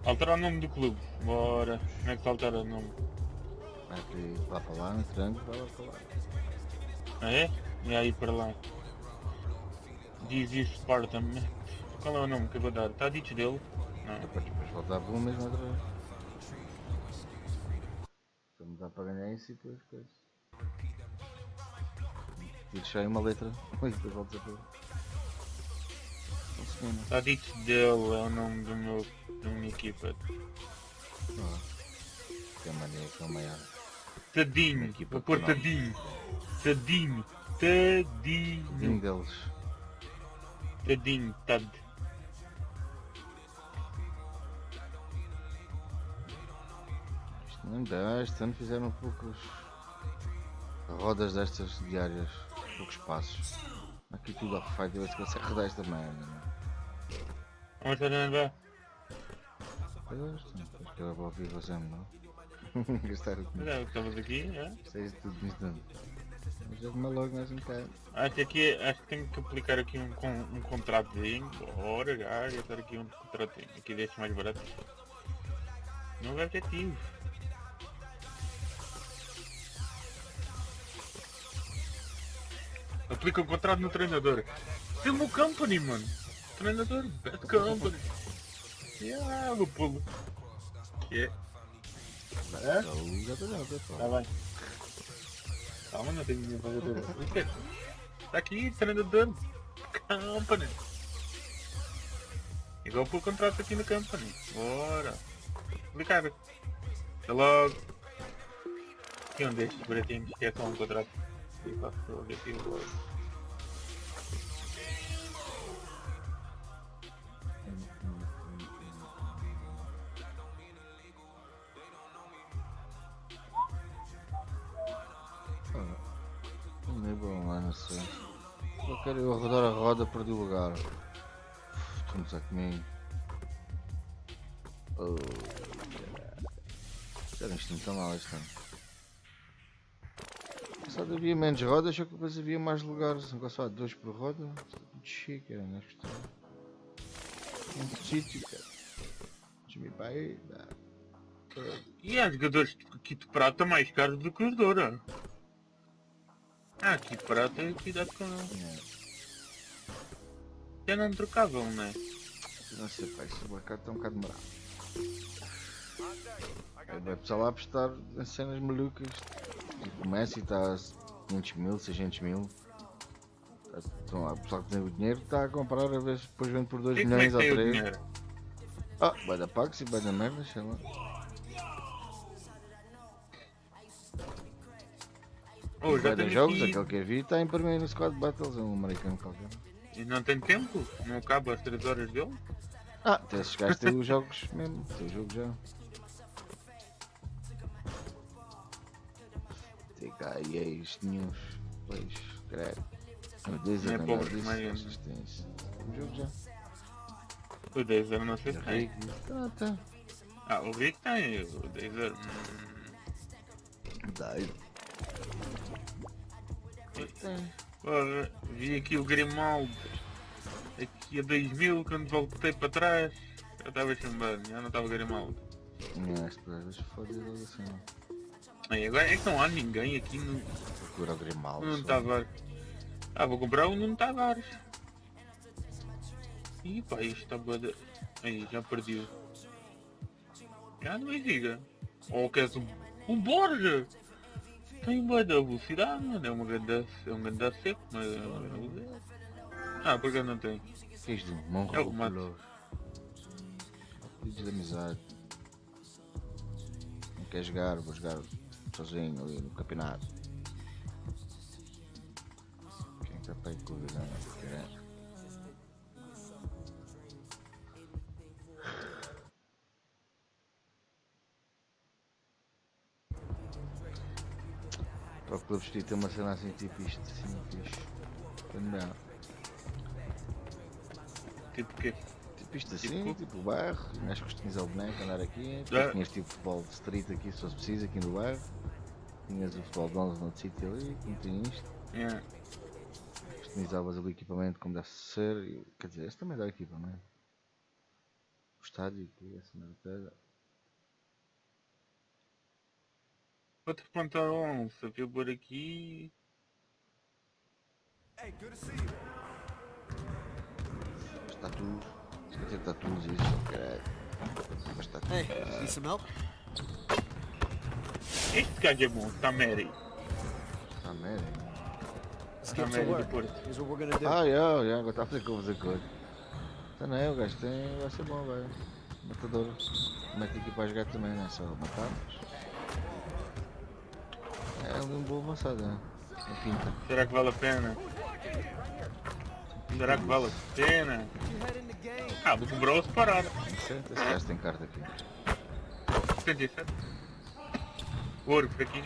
Alterar o nome do clube. Bora. Como é que se altera o nome? Aqui, lá para lá, no triângulo, vai lá para lá. Ah, é? E aí para lá. Diz isso, Spartan. Qual é o nome que eu vou dar? Está dito dele? Não. Depois voltar para o mesmo outra vez. Então não dá para ganhar isso e depois coisa. E deixar aí uma letra e depois voltas a pôr. Está dito dele, é o nome da minha equipa. Que é mania, que é maior. Tadinho, vou pôr Tadinho. Tadinho, Tadinho. Tadinho deles. Tadinho, Tad. Isto não dá, este ano fizeram poucas rodas destas diárias, poucos passos. Aqui tudo arrefeito, eu acho que vai rodar esta merda. Vamos andar. Pois, depois que eu vou ouvir você, não? Gastar o Mas é o que estamos aqui, é? Sei tudo no instante. Mas jogo-me logo mais um bocado. Acho que tenho que aplicar aqui um contratozinho. Bora, gajo, gastar aqui um contratozinho. Aqui deixa mais barato. Não é objetivo. Aplica um contrato no treinador. Tem o meu company, mano. Treinador, bad company. Yeah, vou pulo. Yeah. É? Já estou já, Tá bem. Calma, não tenho ninguém para fazer. Tá aqui, treinador. Company. Igual por contrato aqui no company. Bora. Aplicar. Até logo. Aqui um destes baratinhos que é só um contrato. E faço o objetivo logo. Não é bom lá, não sei. Eu quero eu rodar a roda, perdi o lugar. Estamos a comigo. Oh, já não estou tão mal este ano. Só havia menos rodas, só que depois havia mais lugares. Agora só há 2 por roda. Isto é muito chique, era na questão. Um sítio, cara. Deixa-me ir para aí. E há jogadores aqui de prata mais caros do que os de ouro. Ah, aqui de prata, cuidado com ele. Já não trocavam, não é? Não sei, pai, esse mercado está um bocado demorado. Vai precisar lá apostar em cenas malucas. Tipo, o Messi está a 500 mil, 600 mil. Então lá, o pessoal que tem o dinheiro está a comprar a ver se depois vende por 2 milhões ou 3. Ah, vai dar Pax e vai dar merda, sei lá. Oh, já Vai dar tenho jogos, aqui... aquele que eu vi está em primeiro no Squad Battles, é um americano qualquer. E não tem tempo? Não acaba as 3 horas dele? Ah, até esses gajos têm os jogos mesmo, tem o jogo já. Tem cá e isto news, pois, credo. O Deezer Não é não pobre, disso, mas... vocês têm isso. Tem o jogo já. O Deezer não sei se tem. Tá. Ah, o Rick tem, o Deezer... Dai. Porra, vi aqui o Grimaldo. Aqui a 2000, quando voltei para trás, eu estava chambando, já não estava Grimaldo. Não, isto às vezes fode logo assim. Aí, agora é que não há ninguém aqui no Procura o Grimaldo. Nuno Tavares. Ah, vou comprar o Nuno Tavares. Ih pá, isto está boa de... Aí, já perdi. Já não me diga. Ou queres um Borja? Tem uma da velocidade, mano. É um grande seco, mas... Ah, porque não tem? Que é isto? Monro É o remate. Pedidos de amizade. Não quer jogar, vou jogar sozinho ali no campeonato. Quem está para aí com o visão? Para o clube vestir tem uma cena assim tipo isto, assim, fixe. Não. Tipo o quê? Tipo isto assim, tipo o bairro, mais customizar o boneco, andar aqui. Depois tinhas tipo futebol de street aqui, se fosse preciso, aqui no bairro. Tinhas o futebol de 11 no outro sítio ali, como tem isto. Yeah. Customizavas o equipamento como deve ser. Quer dizer, este também dá equipamento. estádio, que essa merda. Outro ponto 11, que eu por aqui. Está tudo. Esqueci de tatuos isso, caralho. Mas está tudo. Hey, need some help? Este gajo é bom, está Mary. Está merda. Let's Está get to Mary do work. Porto. Here's what we're gonna do. Agora está a fazer coisa. Então não é, o gajo tem. Vai ser bom, velho. Matador. Mete aqui para jogar também, não é só matar, mas. É uma boa avançada, né? É pinta. Será que vale a pena? Será que vale a pena? Ah, vou comprar outra parada. Certo, esse gajo tem carta aqui. 77. Ouro por aqui.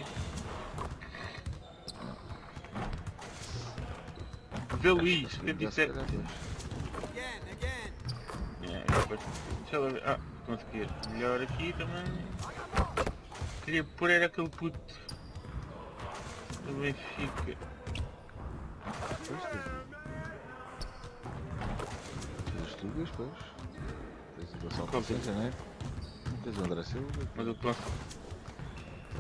Zé Luís, 77. Depois, deixa eu ver. Ah, consegui. Melhor aqui também. Queria pôr era aquele puto do Benfica. Tens os Tugas, pois. Tens o Gonçalo Qual Paciência, não é? Tens o André Silva. Mas eu posso.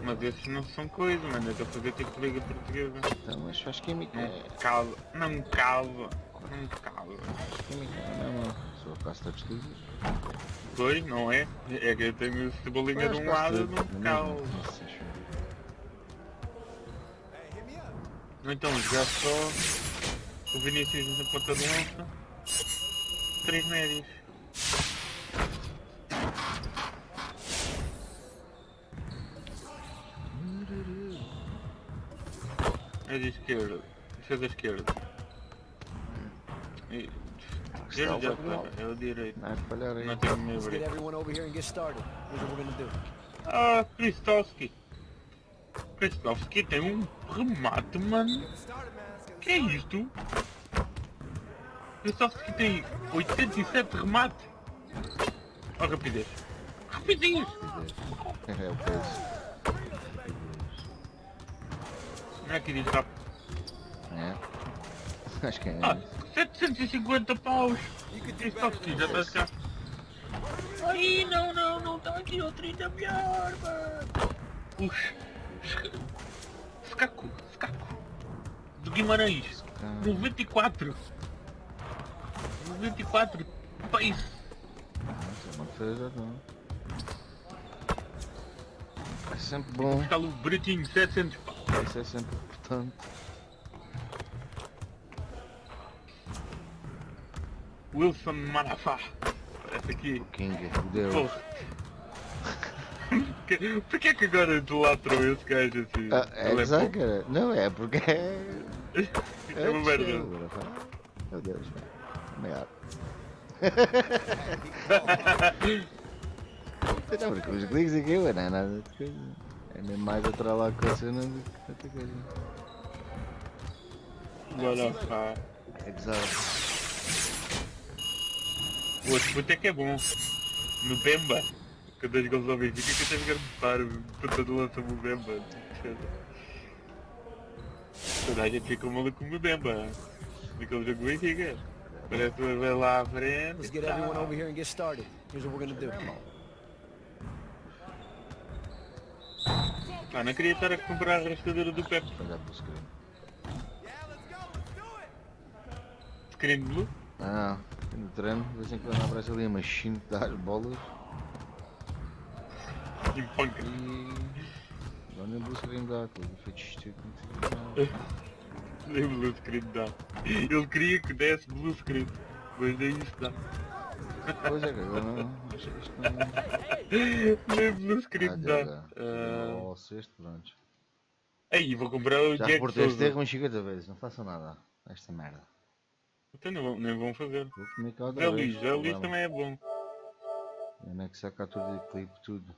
Mas esses não são coisa, mano. Eu estou a fazer tipo liga portuguesa. Então, mas faz química. Não cala, não cala, não cala. Faz química, não, não. Sou a casta de Tugas. Pois, não é? É que eu tenho cebolinha de um lado, não cala. Então, jogar só o Vinícius na ponta de lança. 3 médios. É de esquerda. Defesa esquerda. E... Esquerda já está, é o direito. Não é de falhar aí. Não tem meu Let's get break. everyone over here and get started. Here's what we're gonna do. Ah, Kristovski. Kristovski tem um remate, mano. Que é isto? Kristovski tem 87 remate. Oh, rapidez. Rapidez! É o peso. Não é aqui diz rápido. É. Acho que é Ah, isso. 750 paus. Kristovski já está cá. Ai, não está aqui outro ainda pior, mano. Puxa. Skaku. Do Guimarães. 94. 94. Pace. Isso é uma defesa, não. É sempre bom. Está o baratinho, 700 pau. Isso é sempre importante. Wilson Manafá. Essa aqui. O King, o Deus. Porra. Porquê é que agora idolatram esse gajo assim? É Ele exato, pouco. cara. Não é, porque é. É uma merda. Meu Deus, velho. Não, porque os cliques aqui, não é nada de coisa. É mesmo mais atrás lá com a cena do que outra coisa. Manafá. É bizarro. O outro puto é que é bom. No Bemba. Quando as gols ao Benfica que eu tenho que arrepar. Puta de lança o Bemba. Toda a gente fica maluco com o Bemba. Naquele jogo do Benfica. Parece que vai lá à frente. Let's get everyone over here and get started. Here's what we're gonna do. Ah, não queria estar a comprar a rascadora do Pepe. Olhar para o screen. Screen blue? Ah, no treino, de vez em quando aparece ali a machine que dá as bolas E panca. e. Agora nem blue screen dá, com o efeito estúpido, não sei o que dá. Nem blue screen dá. Ele queria que desse blue screen. Mas nem isso dá. Pois é, que agora não. Acho que isto não. Nem blue screen dá. Ó, sexto, pronto. Aí, vou comprar o Já Jack reportei este Souza. erro umas 50 vezes, não façam nada. Esta merda. Então nem vão fazer. Vou comunicar outra Zé vez. Luís, Zé Luís também é bom. Anexar cá tudo de clipe, tudo.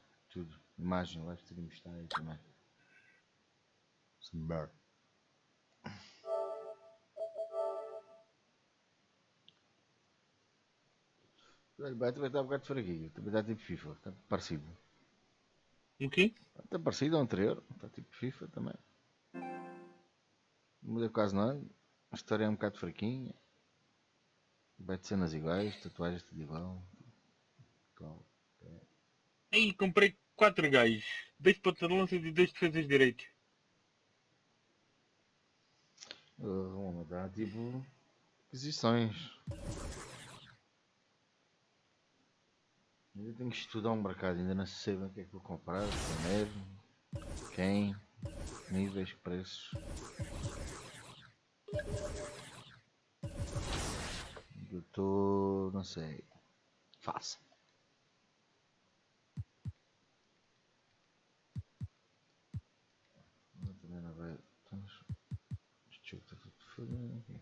Imagem, live stream está aí também. Smart. Vai também está um bocado fraquinho, também está tipo FIFA, está parecido. O quê? Está parecido ao anterior, está tipo FIFA também. Não muda quase nada, a história é um bocado fraquinha. Vai de cenas iguais, tatuagens tudo igual. Aí comprei 4 gajos. 2 pontas de lança e 2 defesas direitos. Vou mandar tipo aquisições. Ainda tenho que estudar um mercado, ainda não sei bem o que é que vou comprar, primeiro, quem, níveis, preços. Eu estou, não sei, faça. Também não vai. Este jogo está tudo fodido aqui.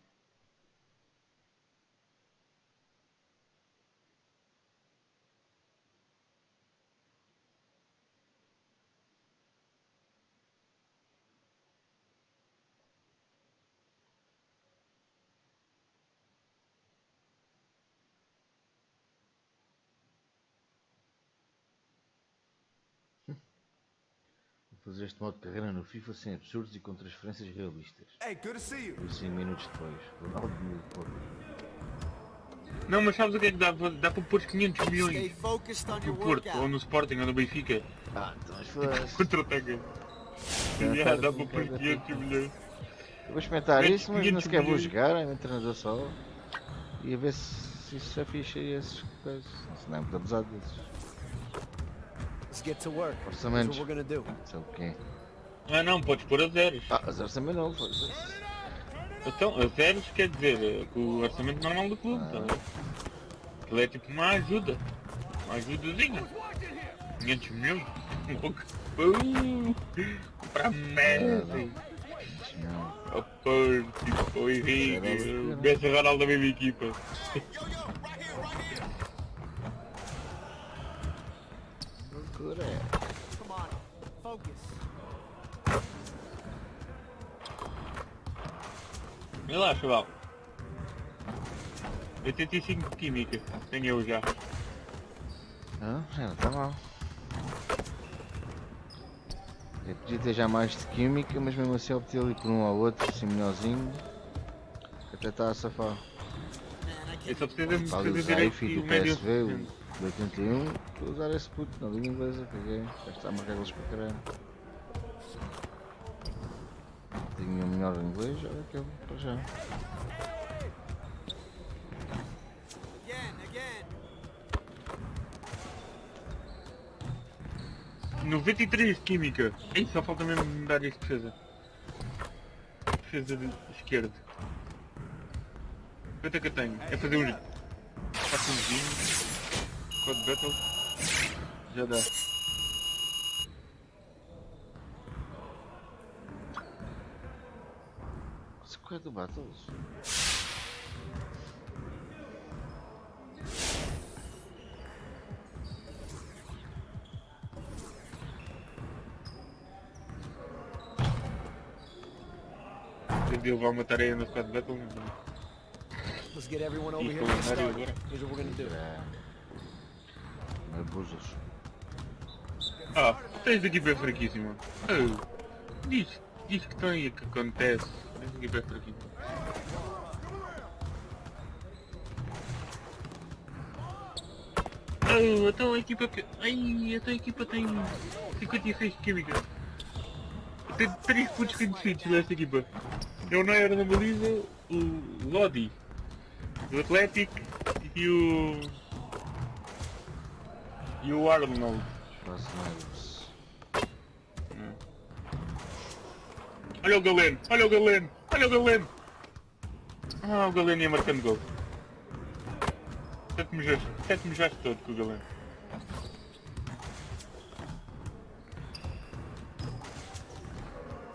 Vou fazer este modo de carreira no FIFA sem absurdos e com transferências realistas. Hey, good to see you. Por 5 minutos depois. Ronaldo no Porto. Não, mas sabes o que é que dá? Dá para pôr 500 Stay milhões focused on no your Porto, ou workout. no Sporting, ou no Benfica. Então mas foda-se. Contra-ataque. Já dá para pôr 500 milhões. Eu vou experimentar Metes isso, mas nem 500 sequer vou milhões. jogar, é um treinador só. E a ver se isso é fixe e essas coisas. Se não é muito abusado desses. Let's get to work. Here's Orçamentos. what we're gonna do. Sei o quê. Ah não, podes pôr a zeros. Mas orçamento não, foda-se. Então, a zeros quer dizer com o orçamento normal do clube, tá vendo? Aquilo é tipo uma ajuda. Uma ajudazinha. 500 milhões? Louco. Para Messi. Não. O Porto, tipo, o Henrique, o Messi e Ronaldo da mesma equipa. Loucura é. Come on, focus. Vê lá, chaval. 85 de química, tenho eu já. Não, já não está mal. Eu podia ter já mais de química, mas mesmo assim obter ali por um ao outro, assim melhorzinho. Que até está a safar. Eu só preciso Para ali fazer o direito Zaifi e do o médio. PSV, o do 81, vou usar esse puto na liga inglesa, peguei. Já está a marcar eles para caralho. Tenho o melhor inglês, olha que eu para já. Again. 93 de química. Ei, só falta mesmo mudar este defesa. Defesa de esquerda. Quanto é que eu tenho? É fazer um... Faço um vinho. Code Battle. Já dá. Square do Battles. Tentei levar uma tarefa no Code Battle. Let's get everyone over E here and get calendário started. agora. Here's what we're gonna do. Abusas. Ah, tens equipa fraquíssima. Oh, diz que tem aí que acontece. Tens equipa fraquíssima. Oh, então a equipa que... Ai, então a equipa tem 56 de química. Tem 3 putos conhecidos nesta equipa. É o Neuer na baliza, o Lodi do Atlético e o Arnold. Schwarzenegger. Olha o Galeno, olha o Galeno, olha o Galeno! Ah, o Galeno ia marcando gol. Sete mejaste todo com o Galeno.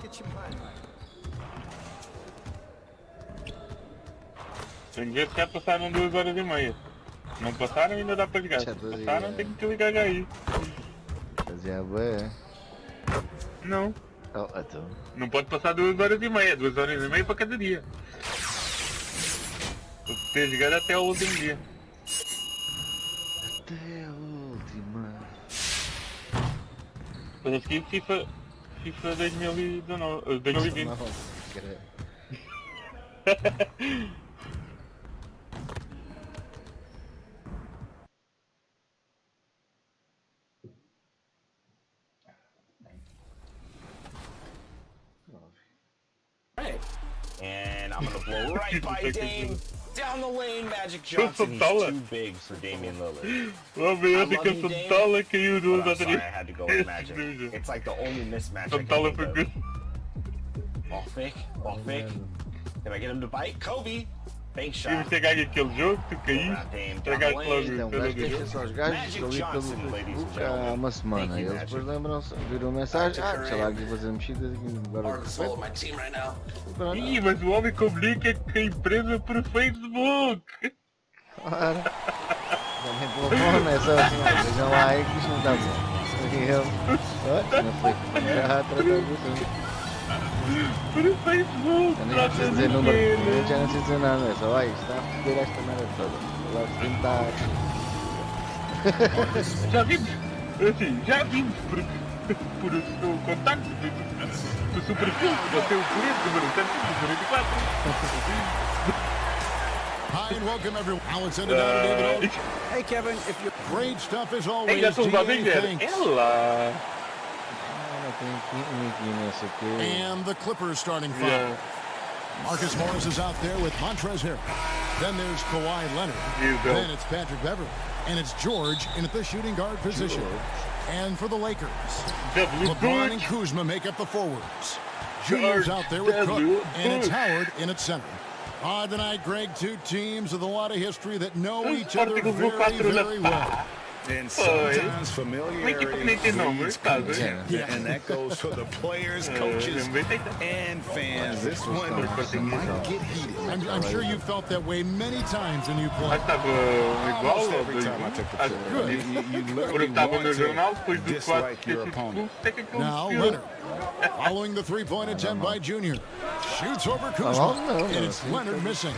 Get your mind right. Tenho que ver se já passaram 2 horas e meia. Se não passaram ainda dá para jogar. Se Já estou a passaram ligar. tenho que ligar já aí. Fazia bué. Não, Oh, então. não pode passar 2 horas e meia. 2 horas e meia para cada dia. Vou ter jogado até o último dia. Até a última. Depois a seguir FIFA 2019, 2020. Não, caralho. I'm gonna blow right by Dame. Down the lane, Magic Sou Johnson. He's Santala. too big for Damian Lillard. Vamos ver, eu I sei que love a you, Dame, Santala caiu do But I'm sorry, I bateria. had to go with Magic. It's like the only mismatch I can Santala think foi of. good. Ball fake, ball fake. Can I get him to bite? Kobe. Fake E shot. você ganha aquele jogo, tu caíste, estragaste logo Então, o gajo jogo. queixa-se aos gajos que eu li pelo Facebook há uma semana. E eles depois lembram-se, viram mensagem, sei lá, que fazer mexidas aqui agora. Ih, mas o homem comunica com a empresa por Facebook. Claro. Também telefone, é só assim, vejam lá aí que isto não está bom. Aqui ele, olha, não foi, já tratou disso. Por Facebook, Eu nem preciso dizer número, eu já não sei dizer nada, é só, vai, está a foder esta merda toda. Agora tentar. Já vimos, assim, já vimos por o seu contacto do seu perfil, do seu cliente número 744. Hi and welcome everyone. Alexander down to David Oak. Hey, Kevin, if you're Great stuff as Ei, always. já estou a GA, ver, thanks. ela. Tem aqui nesse aqui. And the Clippers starting five. Yeah. Marcus Morris is out there with Montrezl Harrell. Then there's Kawhi Leonard. You go. Then it's Patrick Beverley. And it's George in at the shooting guard position. And for the Lakers, LeBron and Kuzma make up the forwards. Junior's out there with Cook. And it's Howard in at center. Tonight, Greg, two teams with a lot of history that know each other very, very well. And sometimes familiarity breeds contempt. Yeah. And that goes for the players, coaches, and fans. This one might get heated. I'm sure you felt that way many times when you Mas played. estava igual Almost ao every time I took the Acho floor. que You quando literally estava want no to jornal, depois do 4 dislike your opponent. Now Leonard, following the three-point attempt by Junior, shoots over Kuzma, and it's Leonard missing.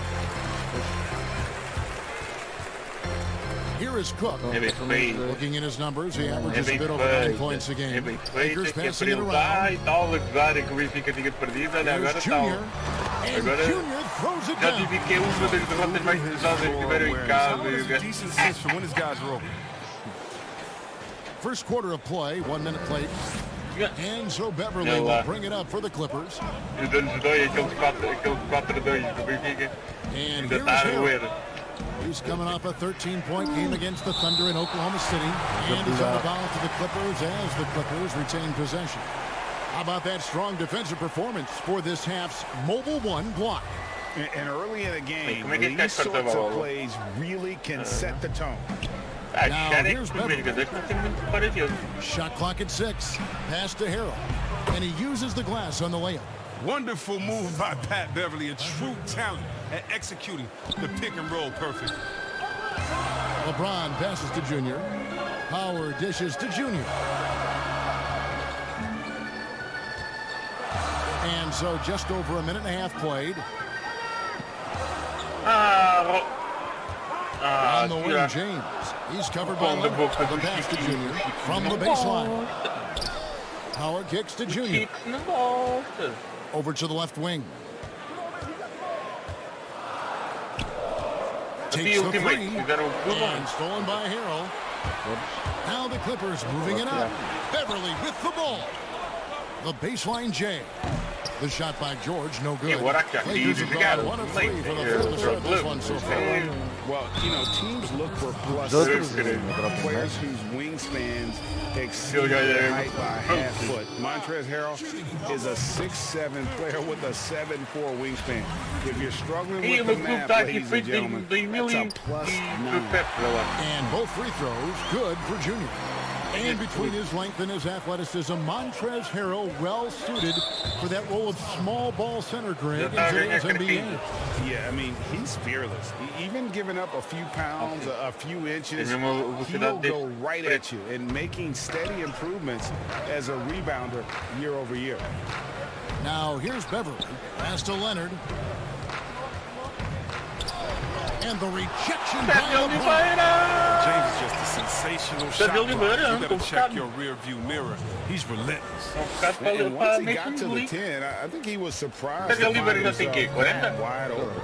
Here is Cook. Looking in his numbers, he averages a bit over 9 points a game. Lakers passing it around. E tal, a gozar que o Benfica tinha perdido, olha, agora Here's está. Junior, and Agora Junior throws it já down. tive que é uma das derrotas mais pesadas que tiveram em casa. That was a decent sense for when his guys were open. First quarter of play, 1 minute played. And so Beverly will bring it up for the Clippers. E dando-lhes dói aqueles 4-2 do Benfica. And Ainda here's está a Harrell. doer. He's coming off a 13-point game against the Thunder in Oklahoma City. And he's on the bounce to the Clippers as the Clippers retain possession. How about that strong defensive performance for this half's Mobile One block? And early in the game, Como é que este these gajo cortava sorts a of bola? plays really can set the tone. Ah, Now, cara, é here's que os jogadores não têm muito parecido. Shot clock at 6. Pass to Harrell. And he uses the glass on the layup. Wonderful move by Pat Beverly, a true talent at executing the pick and roll perfect. LeBron passes to Junior. Howard dishes to Junior. And so just over a minute and a half played. On the wing, James. He's covered by Leonard. The pass to Junior from the baseline. Howard kicks to Junior. Over to the left wing. Takes the three. And stolen by Harrell. Now the Clippers moving it up. Beverly with the ball. The baseline J. The shot by George, no good. Lakers have gone 1 of 3 for the furthest of this one so far. Well, you know, teams look for plus Outros, players whose wingspans exceed their height by half foot. Montrezl Harrell is a 6'7" player with a 7'4" wingspan. If you're struggling E with o the meu math, clube está aqui ladies and feito gentlemen, em that's a plus 9. 2017. And both free throws good for Junior. And between his length and his athleticism, Montrezl Harrell well suited for that role of small ball center, Greg, in today's NBA. Yeah, I mean, he's fearless. Even giving up a few pounds, a few inches, he'll go right at you and making steady improvements as a rebounder year over year. Now here's Beverly. Pass to Leonard. And the rejection by LeBron. James is just a sensational shot blocker. You gotta check your rear view mirror. He's relentless. And once he got to the 10, I think he was surprised to find himself that wide open.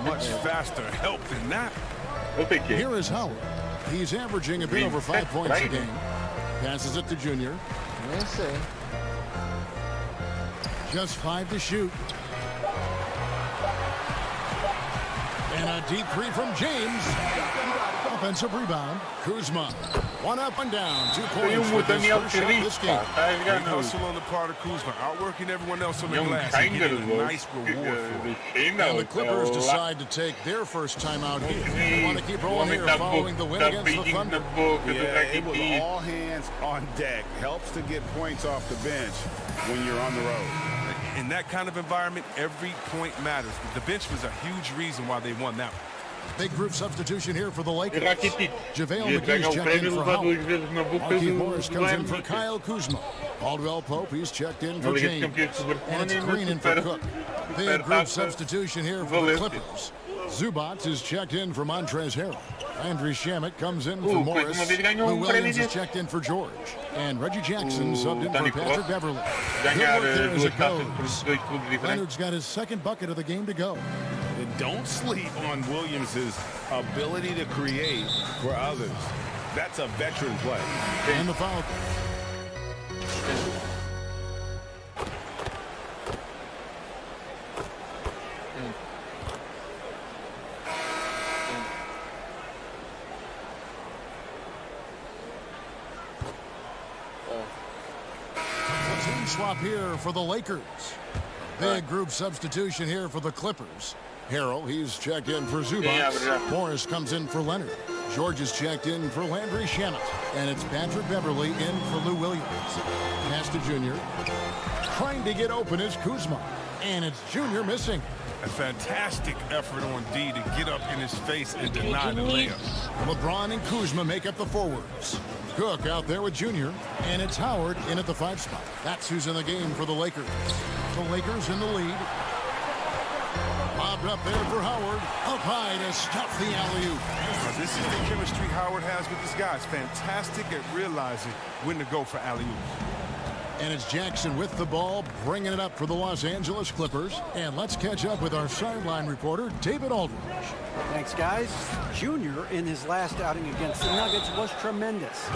Much faster help than that. Here is Howard. He's averaging a bit over 5 points a game. Passes it to Junior. Just 5 to shoot. And a deep three from James. Offensive rebound. Kuzma. One up and down. 2 points with his first shot this game. Great hustle on the part of Kuzma, outworking everyone else on the glass and getting a nice reward for it. And the Clippers decide to take their first time out here. They want to keep rolling here following the win against the Thunder. Yeah, it was all hands on deck. Helps to get points off the bench when you're on the road. In that kind of environment, every point matters. The bench was a huge reason why they won that one. Big group substitution here for the Lakers. JaVale Je McGee's ganha o checked in prémio for levado Howard. 2 vezes na boca Marquise do Morris comes in for Miami. Kyle Kuzma. Caldwell Pope, he's checked in Na for Liga de James. Campeões And Superfone it's e Green in no for Super Cook. Big group Taça substitution here for the Valência. Clippers. Zubats is checked in for Montrezl Harrell. Andrew Shamet comes in for Coisa Morris. uma vez ganhou Lou Williams is prémio. checked in for George. And Reggie Jackson subbed in for Danny Patrick Cross. Beverly. Ganhar Good work there as duas it taças por goes. 2 clubes diferentes. Leonard's got his second bucket of the game to go. And don't sleep on Williams' ability to create for others. That's a veteran play. And the foul. Team swap here for the Lakers. Big group substitution here for the Clippers. Harrell, he's checked in for Zubats. Morris comes in for Leonard. George is checked in for Landry Shamet. And it's Patrick Beverly in for Lou Williams. Pass to Junior. Trying to get open is Kuzma. And it's Junior missing. A fantastic effort on D to get up in his face and deny the layup. LeBron and Kuzma make up the forwards. Cook out there with Junior. And it's Howard in at the 5 spot. That's who's in the game for the Lakers. The Lakers in the lead. Lobbed up there for Howard. Up high to stuff the alley-oop. Now, this is the chemistry Howard has with his guys. Fantastic at realizing when to go for alley-oops. And it's Jackson with the ball, bringing it up for the Los Angeles Clippers. And let's catch up with our sideline reporter, David Aldridge. Thanks, guys. Junior, in his last outing against the Nuggets, was tremendous.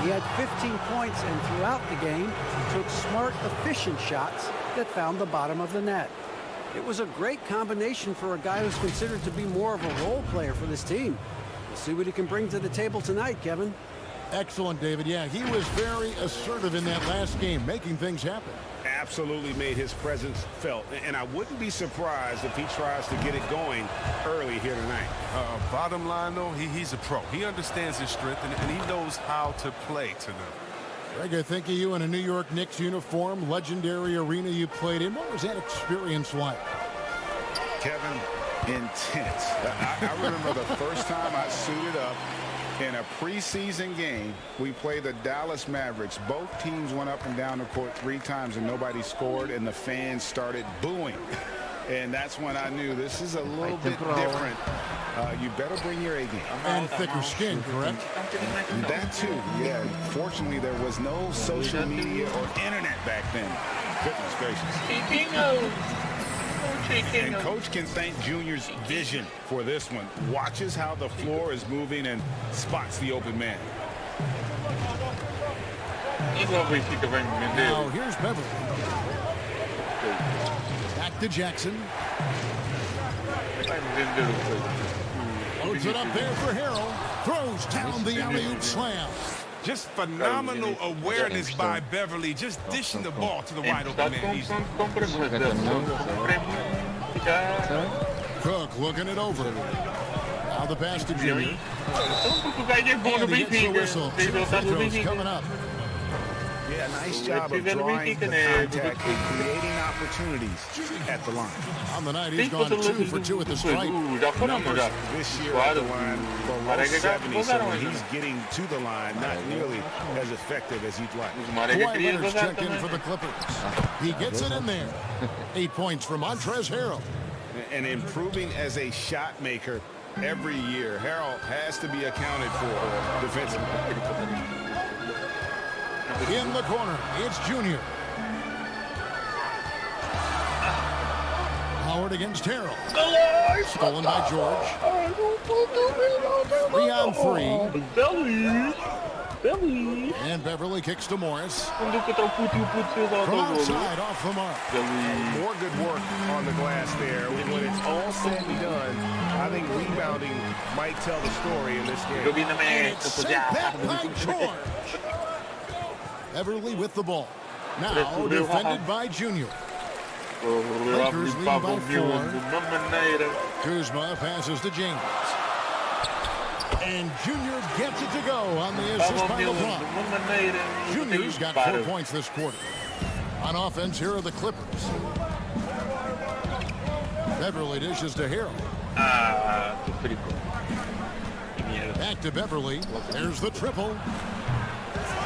He had 15 points and throughout the game took smart, efficient shots that found the bottom of the net. It was a great combination for a guy who's considered to be more of a role player for this team. We'll see what he can bring to the table tonight, Kevin. Excellent, David. Yeah, he was very assertive in that last game, making things happen. Absolutely made his presence felt. And I wouldn't be surprised if he tries to get it going early here tonight. Bottom line, though, he's a pro. He understands his strength, and he knows how to play to them. Greg, I think of you in a New York Knicks uniform, legendary arena you played in. What was that experience like? Kevin, intense. I remember the first time I suited up in a preseason game. We played the Dallas Mavericks. Both teams went up and down the court 3 times and nobody scored, and the fans started booing. And that's when I knew this is a little bit different. You better bring your A game. And thicker skin, correct? That too, yeah. Fortunately, there was no social media or internet back then. Goodness gracious. And Coach can thank Junior's vision for this one. Watches how the floor is moving and spots the open man. Now here's Beverly. Back to Jackson. Loads it up there for Harrell. Throws down the alley-oop slam. Just phenomenal awareness by Beverly, just dishing the ball to the wide open man easily. Cook looking it over. Now the pass to Junior. And he gets the whistle. Pedro's coming up. Yeah, nice job of drawing the contact and creating opportunities at the line. On the night, he's gone 2 for 2 at the stripe. Numbers this year at the line below 70, so when he's getting to the line, not nearly as effective as he'd like. Kawhi Leonard's checked in for the Clippers. He gets it in there. 8 points for Montrezl Harrell. And improving as a shot maker every year. Harrell has to be accounted for defensively. In the corner, it's Junior. Howard against Harrell. Stolen by George. 3 on 3. Beverly. And Beverly kicks to Morris. Quando eu contra o puto e o puto fez From autogol. outside, off the mark. More good work on the glass there. When it's all said and done, I think rebounding might tell the story in this game. Joguei na minha. It's sent back by George. Beverly with the ball. Now defended by Junior. Lakers lead by 4. Kuzma passes to James. And Junior gets it to go on the assist by LeBron. Junior's got 4 points this quarter. On offense, here are the Clippers. Beverly dishes to Harrell. Back to Beverly. There's the triple.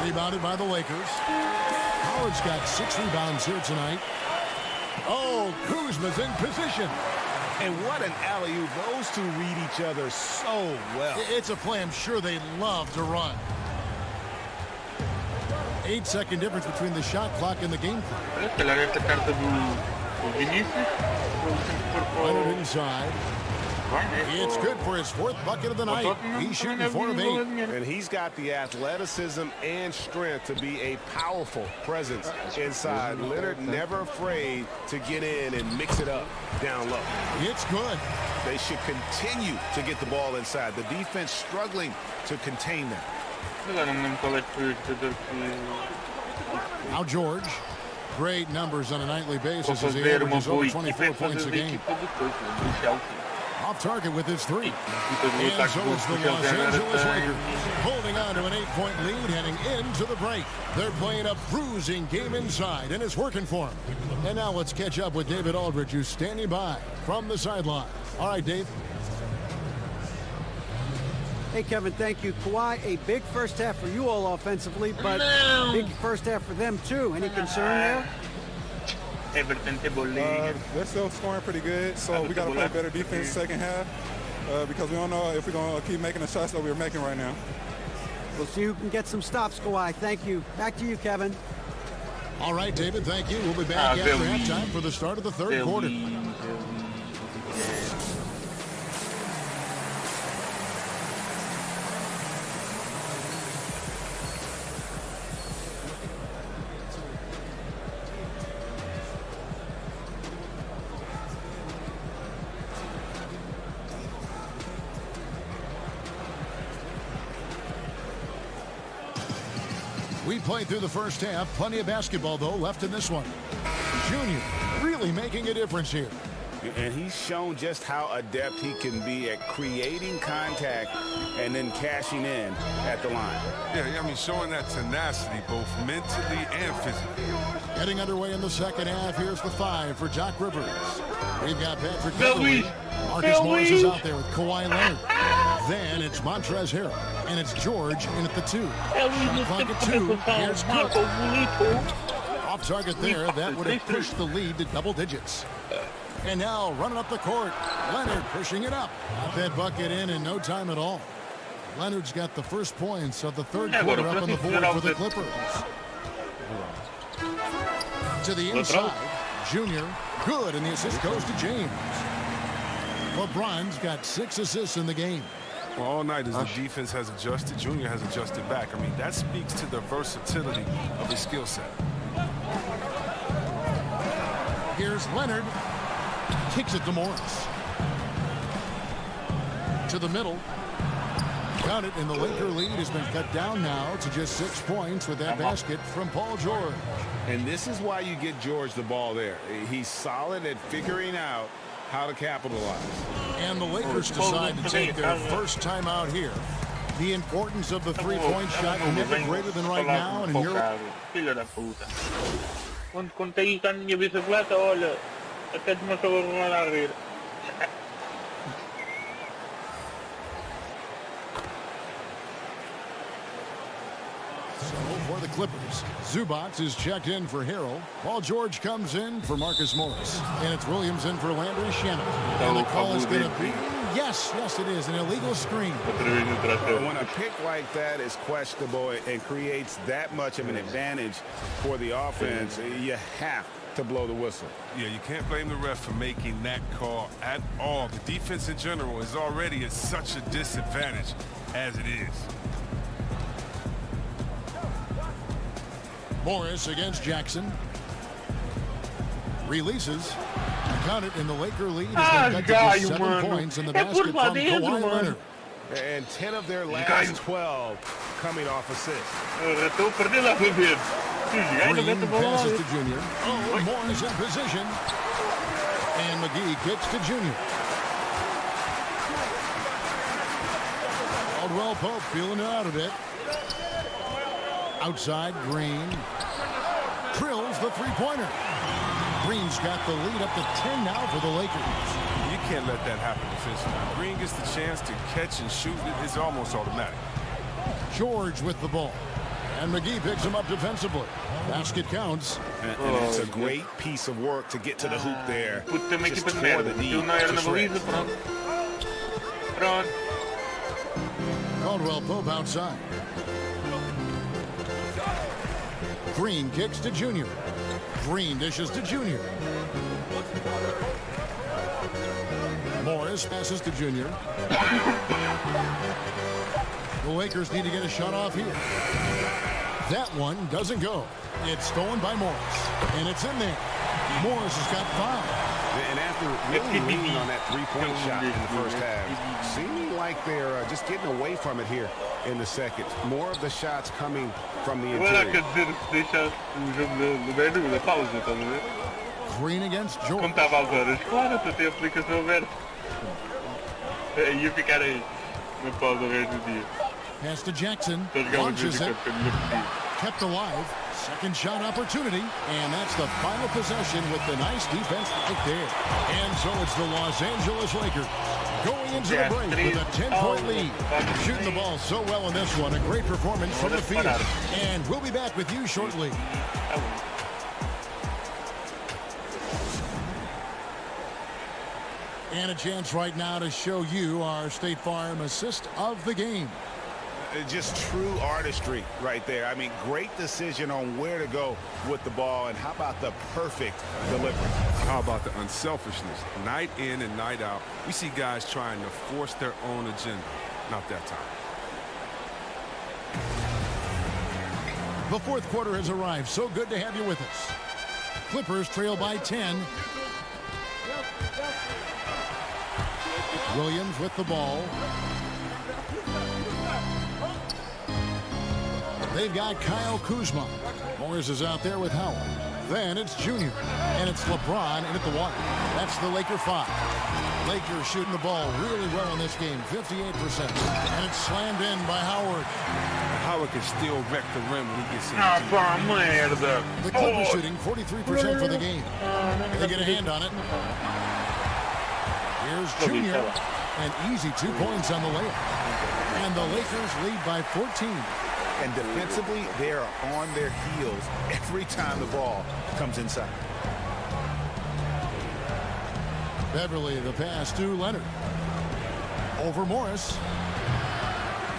Rebounded by the Lakers. Howard's got 6 rebounds here tonight. Oh, Kuzma's in position. And what an alley-oop. Those two read each other so well. It's a play I'm sure they love to run. 8-second difference between the shot clock and the game clock. Leonard inside. It's good for his 4th bucket of the night. He's shooting 4 of 8. And he's got the athleticism and strength to be a powerful presence inside. Leonard never afraid to get in and mix it up down low. It's good. They should continue to get the ball inside. The defense struggling to contain them. Now George. Great numbers on a nightly basis as he averages over 24 points a game. Off target with his 3. And so it's the Los Angeles Lakers holding on to an 8-point lead heading into the break. They're playing a bruising game inside, and it's working for them. And now let's catch up with David Aldridge, who's standing by from the sideline. All right, Dave. Hey, Kevin, thank you. Kawhi, a big first half for you all offensively, but big first half for them, too. Any concern there? They're still scoring pretty good, so we got to play better defense second half because we don't know if we're going to keep making the shots that we're making right now. We'll see who can get some stops, Kawhi. Thank you. Back to you, Kevin. All right, David, thank you. We'll be back after halftime for the start of the 3rd quarter. We played through the first half. Plenty of basketball, though, left in this one. Junior really making a difference here. And he's shown just how adept he can be at creating contact and then cashing in at the line. Yeah, I mean, showing that tenacity both mentally and physically. Getting underway in the second half. Here's the 5 for Doc Rivers. We've got Patrick Beverly. Marcus Morris is out there with Kawhi Leonard. Then it's Montrezl Harrell. And it's George in at the 2. Shot clock at 2. Here's Cook. Off target there. That would have pushed the lead to double digits. And now running up the court. Leonard pushing it up. Got that bucket in no time at all. Leonard's got the first points of the 3rd quarter up on the board for the Clippers. To the inside. Junior. Good. And the assist goes to James. LeBron's got 6 assists in the game. Well, all night as the defense has adjusted, Junior has adjusted back. I mean, that speaks to the versatility of his skill set. Here's Leonard. Kicks it to Morris. To the middle. Got it, and the Laker lead has been cut down now to just 6 points with that basket from Paul George. And this is why you get George the ball there. He's solid at figuring out how to capitalize. And the Lakers decide to take their first time out here. The importance of the 3-point shot never greater than right now. And Filho da puta. Quando tem a minha bicicleta, olha, até começou a rolar a rir. So for the Clippers, Zubac is checked in for Harrell. Paul George comes in for Marcus Morris. And it's Williams in for Landry Shamet. And the call is going to be, yes, it is, an illegal screen. When a pick like that is questionable and creates that much of an advantage for the offense, you have to blow the whistle. Yeah, you can't blame the ref for making that call at all. The defense in general is already at such a disadvantage as it is. Morris against Jackson. Releases. Counted in the Laker lead has been cut to just 7 points in the basket from Kawhi Leonard. And 10 of their last 12 coming off assists. Green passes to Junior. Oh, Morris in position. And McGee kicks to Junior. Caldwell Pope feeling it out a bit. Outside, Green. Drills the three-pointer. Green's got the lead up to 10 now for the Lakers. You can't let that happen defensively. Green gets the chance to catch and shoot. It's almost automatic. George with the ball. And McGee picks him up defensively. Basket counts. And it's a great piece of work to get to the hoop there. Just tore the knee to shreds. Caldwell Pope outside. Green kicks to Junior. Green dishes to Junior. Morris passes to Junior. The Lakers need to get a shot off here. That one doesn't go. It's stolen by Morris. And it's in there. Morris has got 5. And after really leaning on that three-point shot in the first half, seeming like they're just getting away from it here in the second. More of the shots coming from the interior. Green against George. Pass to Jackson. Launches it. Kept alive. Second shot opportunity. And that's the final possession with the nice defense right there. And so it's the Los Angeles Lakers going into the break with a 10-point lead. Shooting the ball so well in this one. A great performance from the field. And we'll be back with you shortly. And a chance right now to show you our State Farm assist of the game. Just true artistry right there. I mean, great decision on where to go with the ball. And how about the perfect delivery? How about the unselfishness? Night in and night out, we see guys trying to force their own agenda. Not that time. The fourth quarter has arrived. So good to have you with us. Clippers trail by 10. Williams with the ball. They've got Kyle Kuzma. Morris is out there with Howard. Then it's Junior. And it's LeBron in at the one. That's the Laker 5. Lakers shooting the ball really well in this game. 58%. And it's slammed in by Howard. Howard can still wreck the rim when he gets in. The Clippers shooting 43% for the game. They get a hand on it. Here's Junior. And easy 2 points on the layup. And the Lakers lead by 14. And defensively, they are on their heels every time the ball comes inside. Beverly, the pass to Leonard. Over Morris.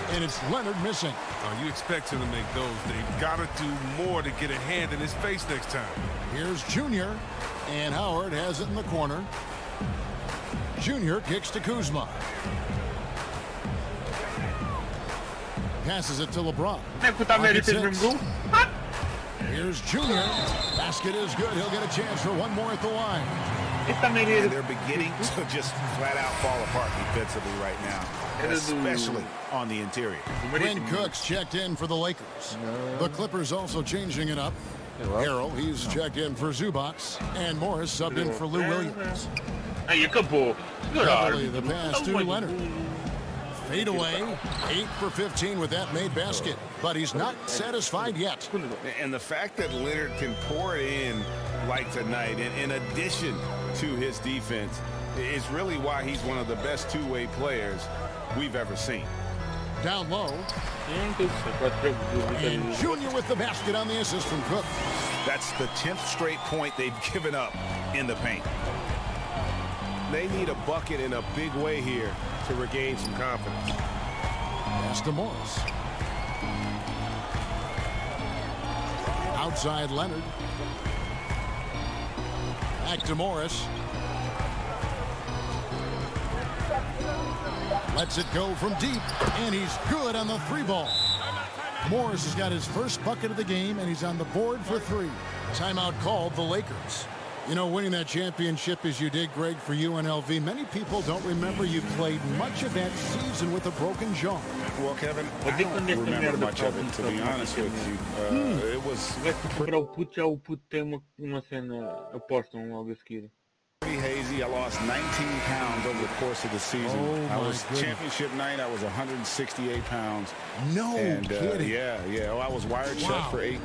And it's Leonard missing. You expect him to make those. They've got to do more to get a hand in his face next time. Here's Junior. And Howard has it in the corner. Junior kicks to Kuzma. Passes it to LeBron. Here's Junior. Basket is good. He'll get a chance for one more at the line. And they're beginning to just flat out fall apart defensively right now, especially on the interior. Quinn Cook's checked in for the Lakers. The Clippers also changing it up. Harrell, he's checked in for Zubac. And Morris subbed in for Lou Williams. Beverly, the pass to Leonard. Fade away. 8 for 15 with that made basket. But he's not satisfied yet. And the fact that Leonard can pour it in like tonight, in addition to his defense, is really why he's one of the best two-way players we've ever seen. Down low. And Junior with the basket on the assist from Cook. That's the 10th straight point they've given up in the paint. They need a bucket in a big way here to regain some confidence. Pass to Morris. Outside Leonard. Back to Morris. Lets it go from deep, and he's good on the 3 ball. Morris has got his first bucket of the game, and he's on the board for 3. Timeout called the Lakers. You know, winning that championship as you did, Greg, for UNLV, many people don't remember you played much of that season with a broken jaw. Well, Kevin, I don't remember much of it, to be honest with you. It was Para o puto, já o puto tem uma cena, apostam logo a seguir. pretty hazy. I lost 19 pounds over the course of the season. I was championship night. I was 168 pounds. No kidding. Yeah. Oh, I was wired shut for 8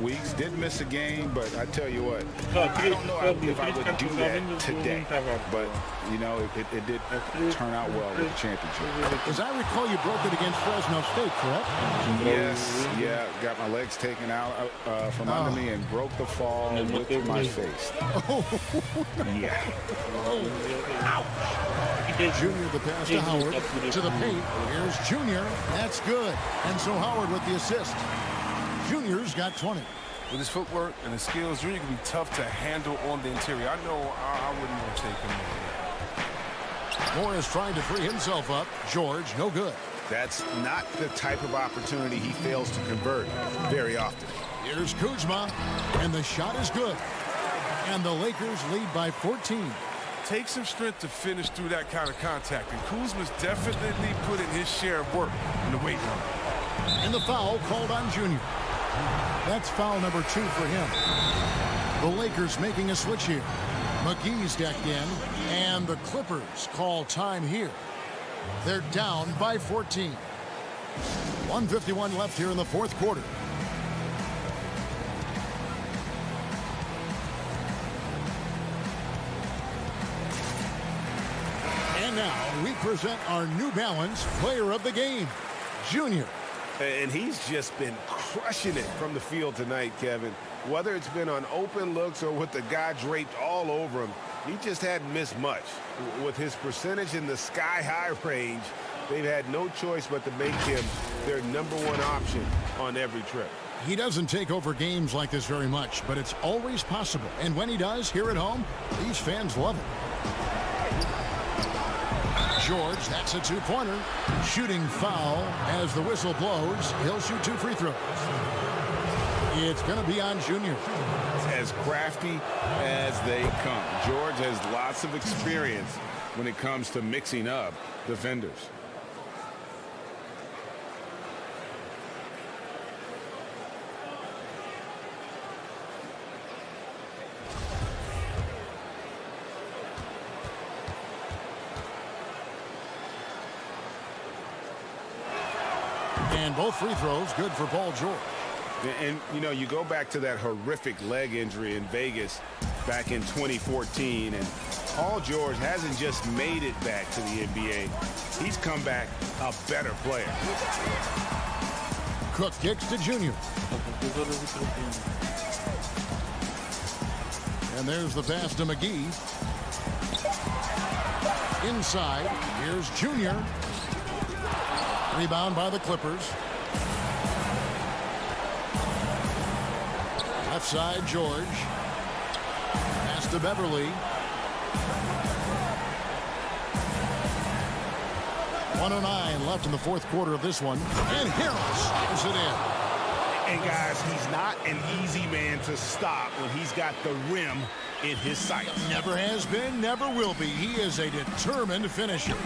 weeks. Did miss a game, but I tell you what, I don't know if I would do that today. But you know, it did turn out well with the championship. As I recall, you broke it against Fresno State, correct? Yes. Yeah. Got my legs taken out from under me and broke the fall with my face. Yeah. Junior, the pass to Howard, to the paint. Here's Junior. That's good. And so Howard with the assist. Junior's got 20. With his footwork and his skills, Junior can be tough to handle on the interior. I know I wouldn't want to take him on. Morris trying to free himself up. George, no good. That's not the type of opportunity he fails to convert very often. Here's Kuzma, and the shot is good. And the Lakers lead by 14. Takes some strength to finish through that kind of contact, and Kuzma's definitely put in his share of work in the weight room. And the foul called on Junior. That's foul number 2 for him. The Lakers making a switch here. McGee's decked in, and the Clippers call time here. They're down by 14. 1:51 left here in the fourth quarter. And now we present our New Balance Player of the Game, Junior. And he's just been crushing it from the field tonight, Kevin. Whether it's been on open looks or with the guy draped all over him, he just hadn't missed much. With his percentage in the sky-high range, they've had no choice but to make him their #1 option on every trip. He doesn't take over games like this very much, but it's always possible. And when he does, here at home, these fans love it. George, that's a 2-pointer. Shooting foul as the whistle blows. He'll shoot 2 free throws. It's going to be on Junior. As crafty as they come. George has lots of experience when it comes to mixing up defenders. And both free throws good for Paul George. And, you know, you go back to that horrific leg injury in Vegas back in 2014, and Paul George hasn't just made it back to the NBA. He's come back a better player. Cook kicks to Junior. And there's the pass to McGee. Inside, here's Junior. Rebound by the Clippers. Left side, George. Pass to Beverly. 1:09 left in the fourth quarter of this one. And Harris is it in. And guys, he's not an easy man to stop when he's got the rim in his sights. Never has been, never will be. He is a determined finisher.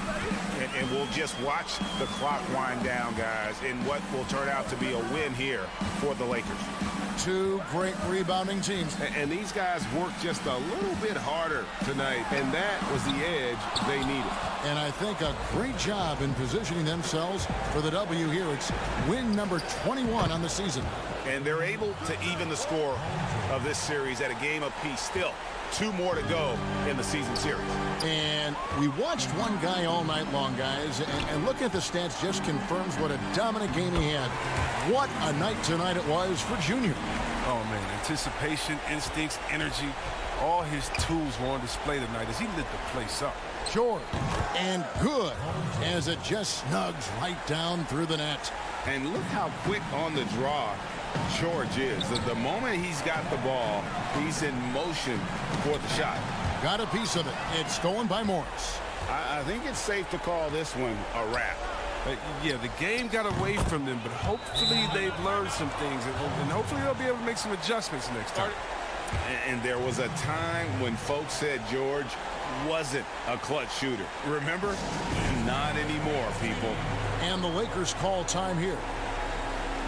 And we'll just watch the clock wind down, guys, in what will turn out to be a win here for the Lakers. 2 great rebounding teams. And these guys worked just a little bit harder tonight, and that was the edge they needed. And I think a great job in positioning themselves for the W here. It's win number 21 on the season. And they're able to even the score of this series at a game apiece. Still, 2 more to go in the season series. And we watched one guy all night long, guys, and looking at the stats just confirms what a dominant game he had. What a night tonight it was for Junior. Oh, man, anticipation, instincts, energy, all his tools were on display tonight as he lit the place up. George, and good, as it just snugs right down through the net. And look how quick on the draw George is. The moment he's got the ball, he's in motion for the shot. Got a piece of it. It's stolen by Morris. I think it's safe to call this one a wrap. Yeah, the game got away from them, but hopefully they've learned some things, and hopefully they'll be able to make some adjustments next time. And there was a time when folks said George wasn't a clutch shooter. Remember? Not anymore, people. And the Lakers call time here.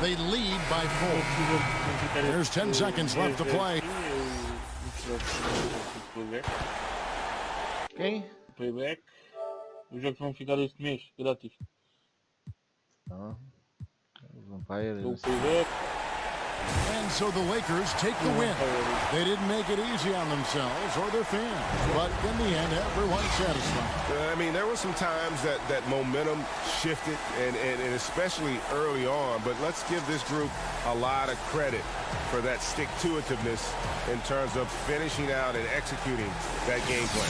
They lead by 4. There's 10 seconds left to play. Quem? Playback. Os jogos vão ficar este mês, grátis. Ah, Vampire. O playback. And so the Lakers take the win. They didn't make it easy on themselves or their fans, but in the end, everyone's satisfied. I mean, there were some times that momentum shifted, and especially early on, but let's give this group a lot of credit for that stick-to-itiveness in terms of finishing out and executing that game plan.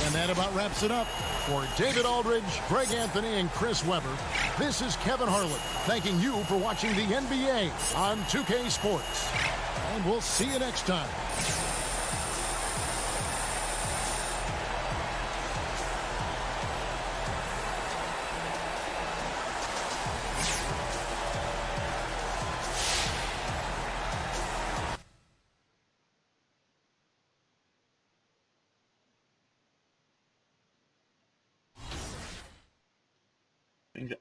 And that about wraps it up. For David Aldridge, Greg Anthony, and Chris Webber, this is Kevin Harlan thanking you for watching the NBA on 2K Sports. And we'll see you next time. Venga.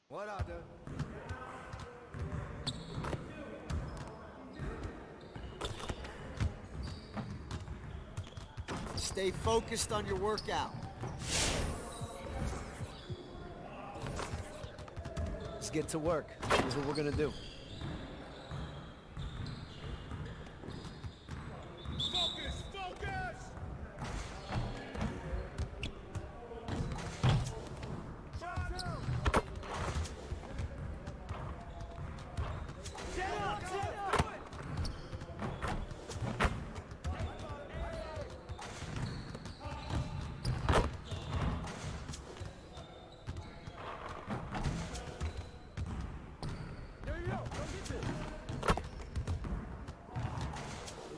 What I do? Stay focused on your workout. Let's get to work. Here's what we're gonna do. Focus! Focus!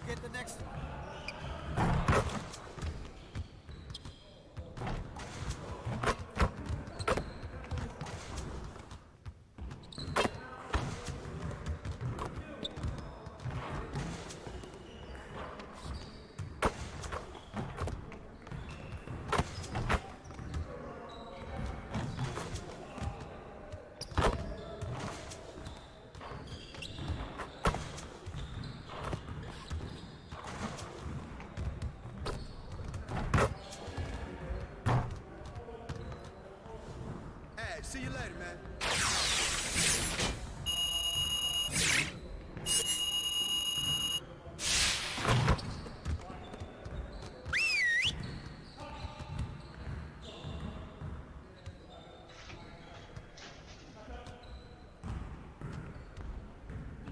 Get the next one. See you later, man.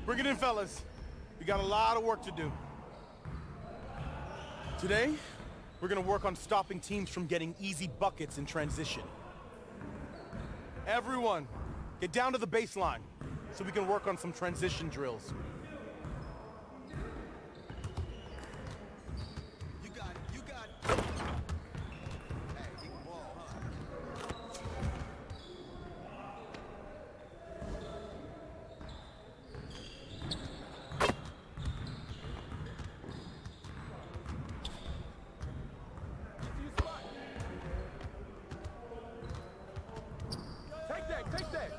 Bring it in, fellas. We got a lot of work to do. Today, we're gonna work on stopping teams from getting easy buckets in transition. Everyone, get down to the baseline so we can work on some transition drills. You got it. You got it. Hey, keep the ball, huh? Take that, take that.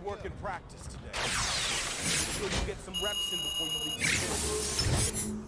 Good work in practice today. Make sure you get some reps in before you leave.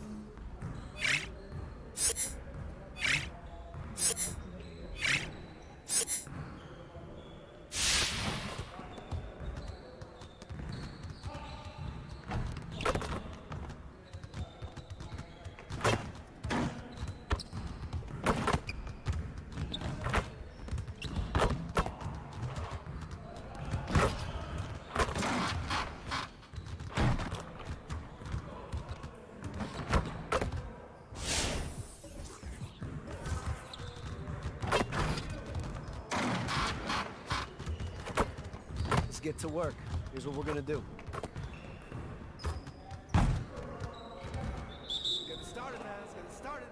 Get to work. Here's what we're gonna do. Get it started, man. Let's get it started.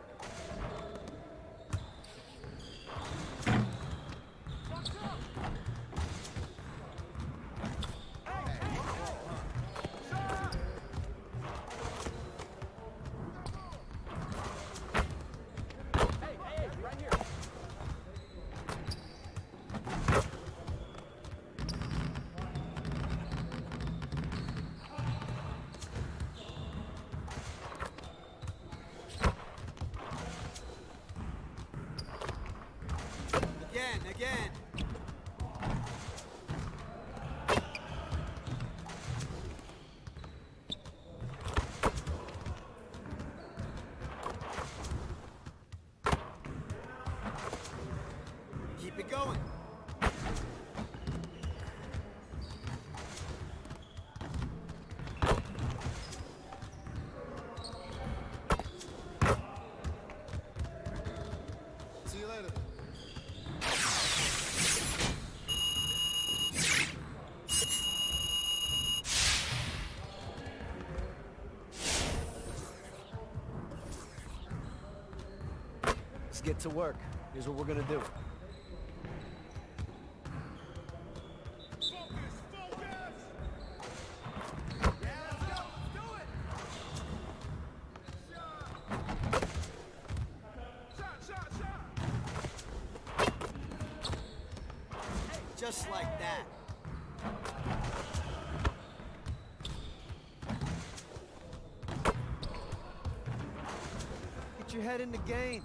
Again. Keep it going. See you later. Let's get to work. Here's what we're gonna do. Just like that. Get your head in the game.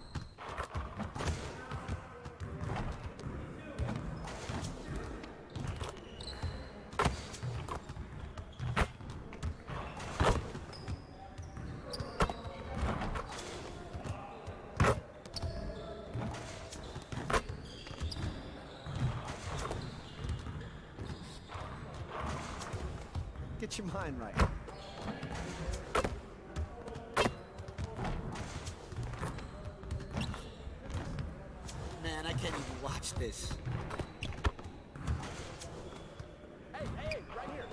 Get your mind right. Man, I can't even watch this. Hey, right here.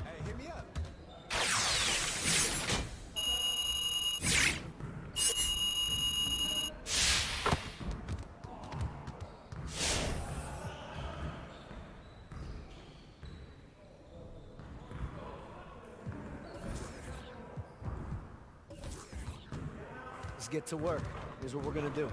Hey, hit me up. Let's get to work. Here's what we're gonna do.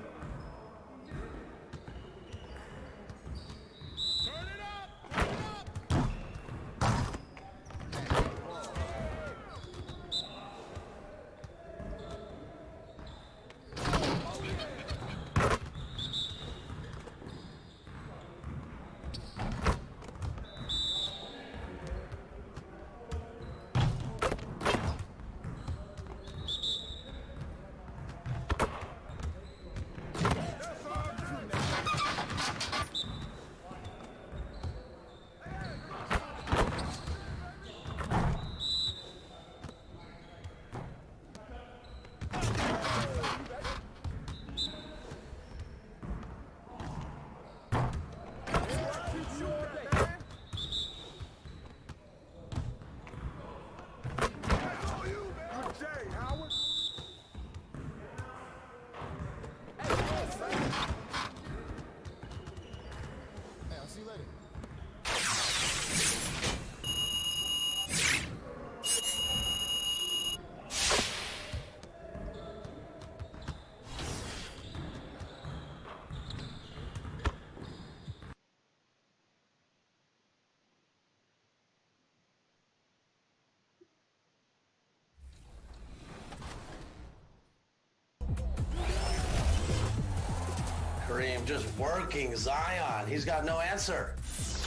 Kareem, just working Zion. He's got no answer.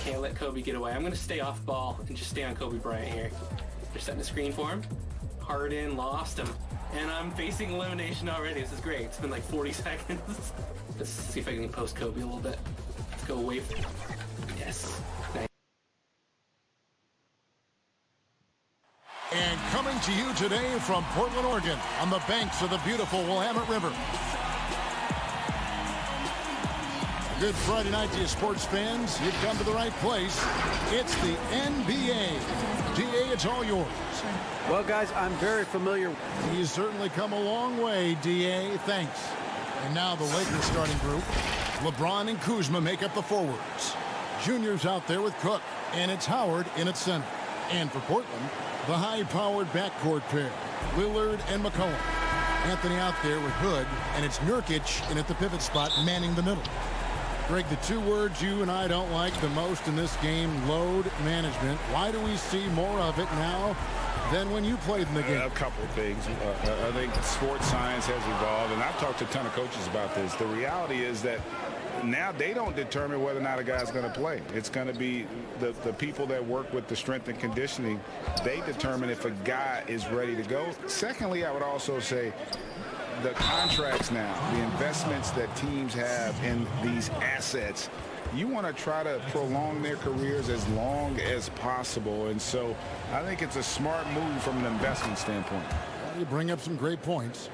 Can't let Kobe get away. I'm going to stay off ball and just stay on Kobe Bryant here. They're setting a screen for him. Harden lost him. And I'm facing elimination already. This is great. It's been like 40 seconds. Let's see if I can post Kobe a little bit. Let's go away. Yes. Nice. And coming to you today from Portland, Oregon, on the banks of the beautiful Willamette River. Good Friday night to you sports fans. You've come to the right place. It's the NBA. DA, it's all yours. Well, guys, I'm very familiar. He's certainly come a long way, DA. Thanks. And now the Lakers starting group. LeBron and Kuzma make up the forwards. Junior's out there with Cook, and it's Howard in at center. And for Portland, the high-powered backcourt pair, Lillard and McCollum. Anthony out there with Hood, and it's Nurkic in at the pivot spot, manning the middle. Greg, the two words you and I don't like the most in this game, load management. Why do we see more of it now than when you played in the game? A couple of things. I think sports science has evolved, and I've talked to a ton of coaches about this. The reality is that now they don't determine whether or not a guy's going to play. It's going to be the people that work with the strength and conditioning. They determine if a guy is ready to go. Secondly, I would also say the contracts now, the investments that teams have in these assets, you want to try to prolong their careers as long as possible. And so I think it's a smart move from an investment standpoint. You bring up some great points.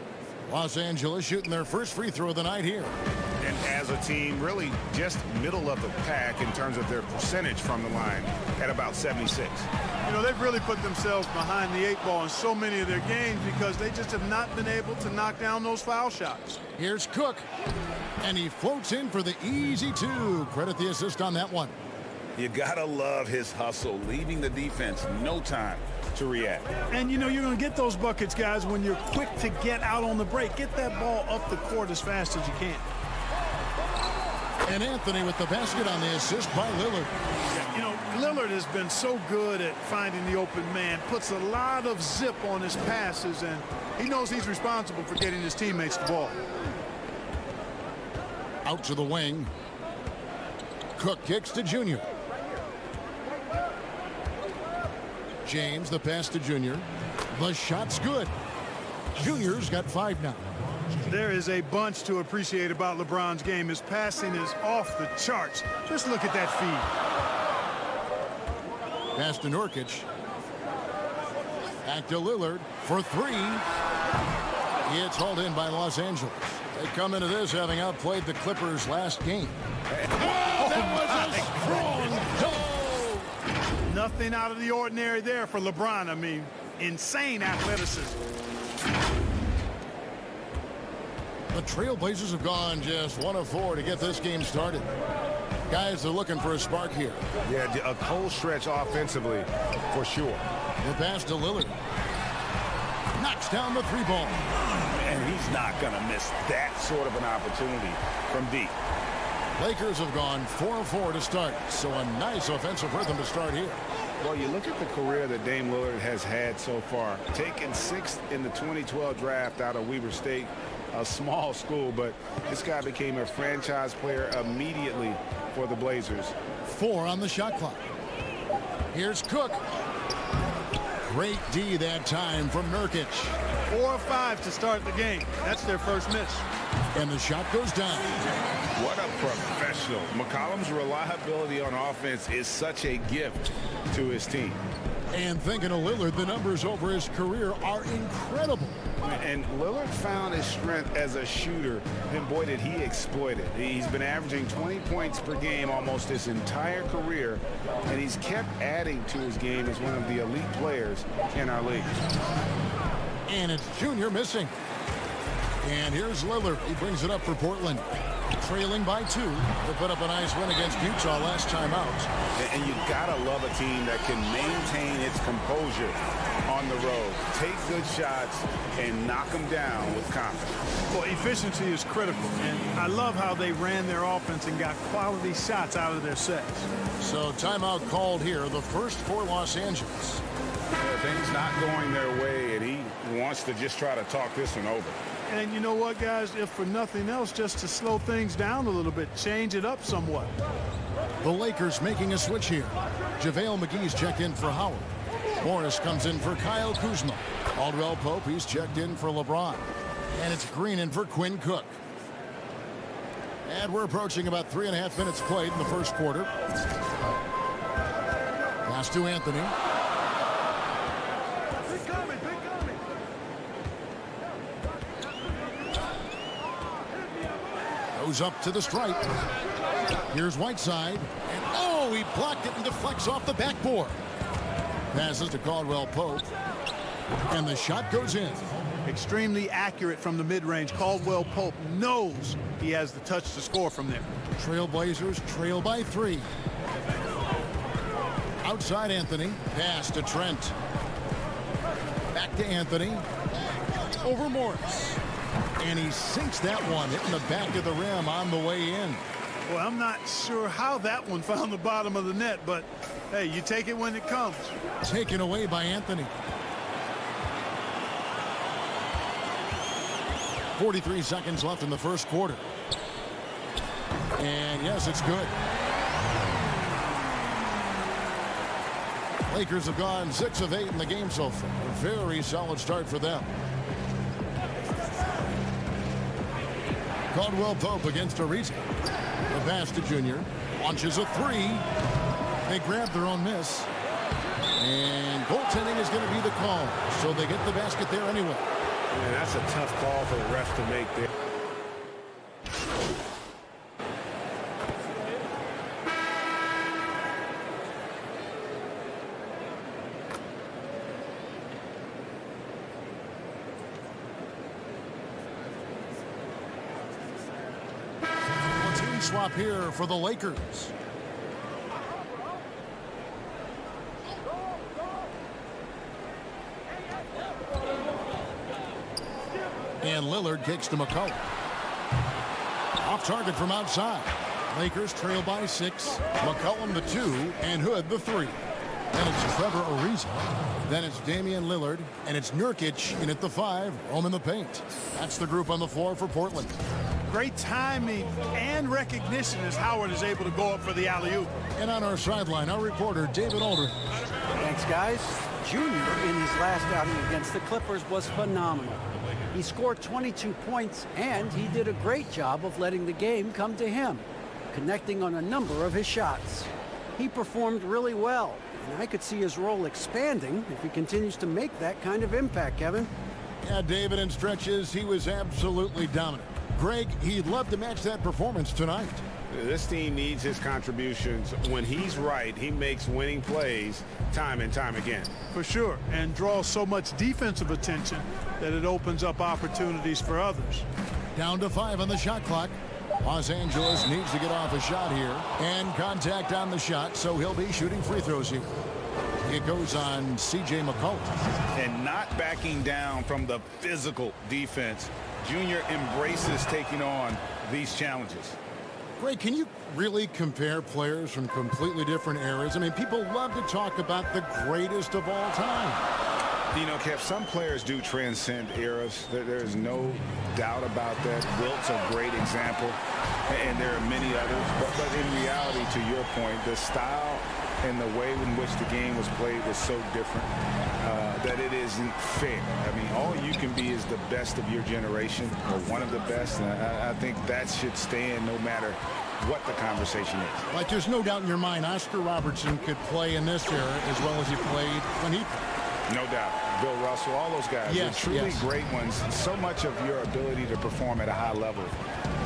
Los Angeles shooting their first free throw of the night here. And as a team, really just middle of the pack in terms of their percentage from the line at about 76. You know, they've really put themselves behind the 8 ball in so many of their games because they just have not been able to knock down those foul shots. Here's Cook, and he floats in for the easy 2. Credit the assist on that one. You gotta love his hustle, leaving the defense no time to react. And you know, you're going to get those buckets, guys, when you're quick to get out on the break. Get that ball up the court as fast as you can. And Anthony with the basket on the assist by Lillard. You know, Lillard has been so good at finding the open man, puts a lot of zip on his passes, and he knows he's responsible for getting his teammates the ball. Out to the wing. Cook kicks to Junior. James, the pass to Junior. The shot's good. Junior's got 5 now. There is a bunch to appreciate about LeBron's game. His passing is off the charts. Just look at that feed. Pass to Nurkic. Back to Lillard for 3. It's hauled in by Los Angeles. They come into this having outplayed the Clippers last game. Oh, that was a strong toe. Nothing out of the ordinary there for LeBron. I mean, insane athleticism. The Trailblazers have gone just 1 of 4 to get this game started. Guys are looking for a spark here. Yeah, a cold stretch offensively, for sure. The pass to Lillard. Knocks down the 3 ball. And he's not going to miss that sort of an opportunity from deep. Lakers have gone 4 of 4 to start, so a nice offensive rhythm to start here. Well, you look at the career that Dame Lillard has had so far. Taken 6th in the 2012 draft out of Weber State, a small school, but this guy became a franchise player immediately for the Blazers. 4 on the shot clock. Here's Cook. Great D that time from Nurkic. 4 of 5 to start the game. That's their first miss. And the shot goes down. What a professional. McCollum's reliability on offense is such a gift to his team. And thinking of Lillard, the numbers over his career are incredible. And Lillard found his strength as a shooter, and boy, did he exploit it. He's been averaging 20 points per game almost his entire career, and he's kept adding to his game as one of the elite players in our league. And it's Junior missing. And here's Lillard. He brings it up for Portland. Trailing by 2. They put up a nice win against Utah last time out. And you gotta love a team that can maintain its composure on the road, take good shots, and knock them down with confidence. Well, efficiency is critical, and I love how they ran their offense and got quality shots out of their sets. So timeout called here, the first for Los Angeles. Things not going their way, and he wants to just try to talk this one over. And you know what, guys? If for nothing else, just to slow things down a little bit, change it up somewhat. The Lakers making a switch here. JaVale McGee's checked in for Howard. Morris comes in for Kyle Kuzma. Caldwell Pope, he's checked in for LeBron. And it's Green in for Quinn Cook. And we're approaching about 3.5 minutes played in the first quarter. Pass to Anthony. Goes up to the stripe. Here's Whiteside. And oh, he blocked it and deflects off the backboard. Passes to Caldwell Pope. And the shot goes in. Extremely accurate from the mid-range. Caldwell Pope knows he has the touch to score from there. Trailblazers trail by 3. Outside Anthony. Pass to Trent. Back to Anthony. Over Morris. And he sinks that one, hitting the back of the rim on the way in. Well, I'm not sure how that one found the bottom of the net, but hey, you take it when it comes. Taken away by Anthony. 43 seconds left in the first quarter. And yes, it's good. Lakers have gone 6 of 8 in the game so far. A very solid start for them. Caldwell Pope against Ariza. The pass to Junior. Launches a 3. They grab their own miss. And goaltending is going to be the call. So they get the basket there anyway. Yeah, that's a tough call for the ref to make there. Swap here for the Lakers. And Lillard kicks to McCullough. Off target from outside. Lakers trail by 6. McCollum the 2 and Hood the 3. Then it's Trevor Ariza. Then it's Damian Lillard. And it's Nurkic in at the 5. Home in the paint. That's the group on the floor for Portland. Great timing and recognition as Howard is able to go up for the alley-oop. And on our sideline, our reporter, David Aldridge. Thanks, guys. Junior, in his last outing against the Clippers, was phenomenal. He scored 22 points, and he did a great job of letting the game come to him, connecting on a number of his shots. He performed really well, and I could see his role expanding if he continues to make that kind of impact, Kevin. Yeah, David, in stretches, he was absolutely dominant. Greg, he'd love to match that performance tonight. This team needs his contributions. When he's right, he makes winning plays time and time again. For sure, and draws so much defensive attention that it opens up opportunities for others. Down to 5 on the shot clock. Los Angeles needs to get off a shot here. And contact on the shot, so he'll be shooting free throws here. It goes on C.J. McCollum. And not backing down from the physical defense. Junior embraces taking on these challenges. Greg, can you really compare players from completely different eras? I mean, people love to talk about the greatest of all time. You know, Kev, some players do transcend eras. There's no doubt about that. Wilt's a great example, and there are many others. But in reality, to your point, the style and the way in which the game was played was so different that it isn't fair. I mean, all you can be is the best of your generation, or one of the best, and I think that should stand no matter what the conversation is. Like, there's no doubt in your mind Oscar Robertson could play in this era as well as he played when he played. No doubt. Bill Russell, all those guys. Yes, They're truly yes. great ones. So much of your ability to perform at a high level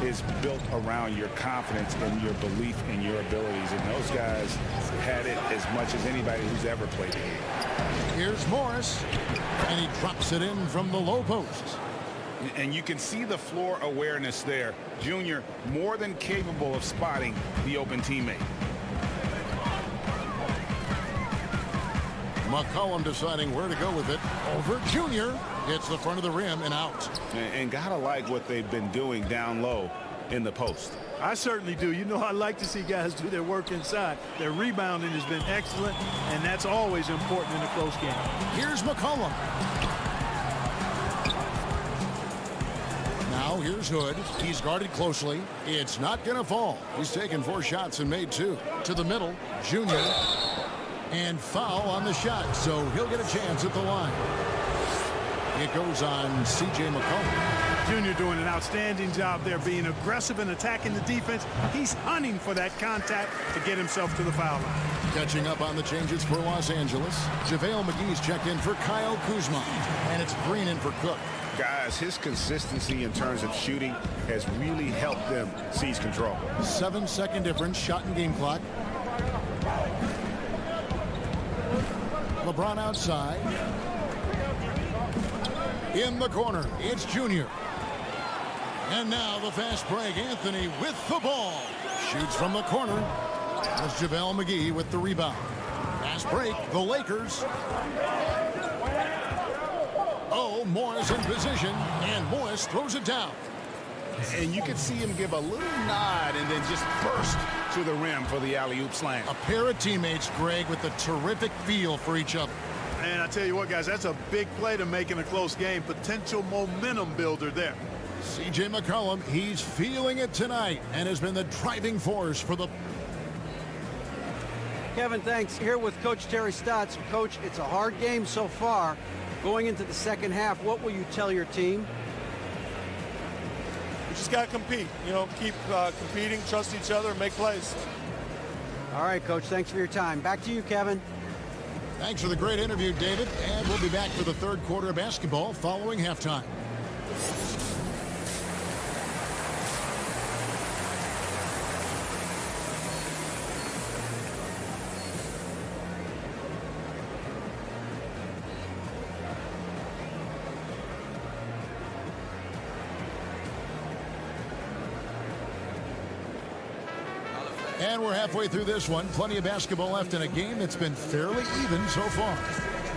is built around your confidence and your belief in your abilities. And those guys had it as much as anybody who's ever played the game. Here's Morris, and he drops it in from the low post. And you can see the floor awareness there. Junior more than capable of spotting the open teammate. McCollum deciding where to go with it. Over Junior. Hits the front of the rim and out. And gotta like what they've been doing down low in the post. I certainly do. You know, I like to see guys do their work inside. Their rebounding has been excellent, and that's always important in a close game. Here's McCollum. Here's Hood. He's guarded closely. It's not going to fall. He's taken 4 shots and made 2. To the middle, Junior. And foul on the shot, so he'll get a chance at the line. It goes on C.J. McCollum. Junior doing an outstanding job there, being aggressive and attacking the defense. He's hunting for that contact to get himself to the foul line. Catching up on the changes for Los Angeles. JaVale McGee's checked in for Kyle Kuzma. And it's Green in for Cook. Guys, his consistency in terms of shooting has really helped them seize control. 7-second difference, shot and game clock. LeBron outside. In the corner, it's Junior. And now the fast break. Anthony with the ball. Shoots from the corner. That's JaVale McGee with the rebound. Fast break, the Lakers. Oh, Morris in position, and Morris throws it down. And you can see him give a little nod and then just burst to the rim for the alley-oop slam. A pair of teammates, Greg, with a terrific feel for each other. And I tell you what, guys, that's a big play to make in a close game. Potential momentum builder there. C.J. McCollum, he's feeling it tonight and has been the driving force for the... Kevin, thanks. Here with Coach Terry Stotts. Coach, it's a hard game so far. Going into the second half, what will you tell your team? We just got to compete. You know, keep competing, trust each other, and make plays. All right, Coach, thanks for your time. Back to you, Kevin. Thanks for the great interview, David. And we'll be back for the third quarter of basketball following halftime. And we're halfway through this one. Plenty of basketball left in a game that's been fairly even so far.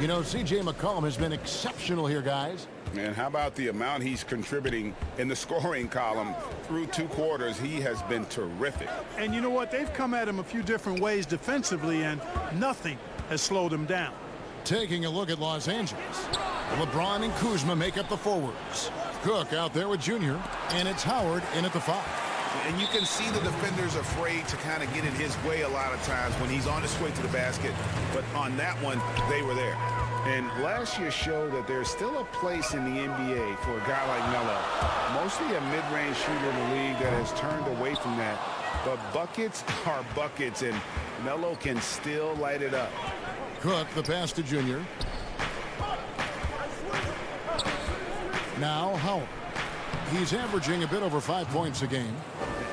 You know, C.J. McCollum has been exceptional here, guys. And how about the amount he's contributing in the scoring column through 2 quarters? He has been terrific. And you know what? They've come at him a few different ways defensively, and nothing has slowed him down. Taking a look at Los Angeles. LeBron and Kuzma make up the forwards. Cook out there with Junior, and it's Howard in at the 5. And you can see the defenders afraid to kind of get in his way a lot of times when he's on his way to the basket. But on that one, they were there. And last year showed that there's still a place in the NBA for a guy like Melo. Mostly a mid-range shooter in the league that has turned away from that. But buckets are buckets, and Melo can still light it up. Cook, the pass to Junior. Now Howard. He's averaging a bit over 5 points a game.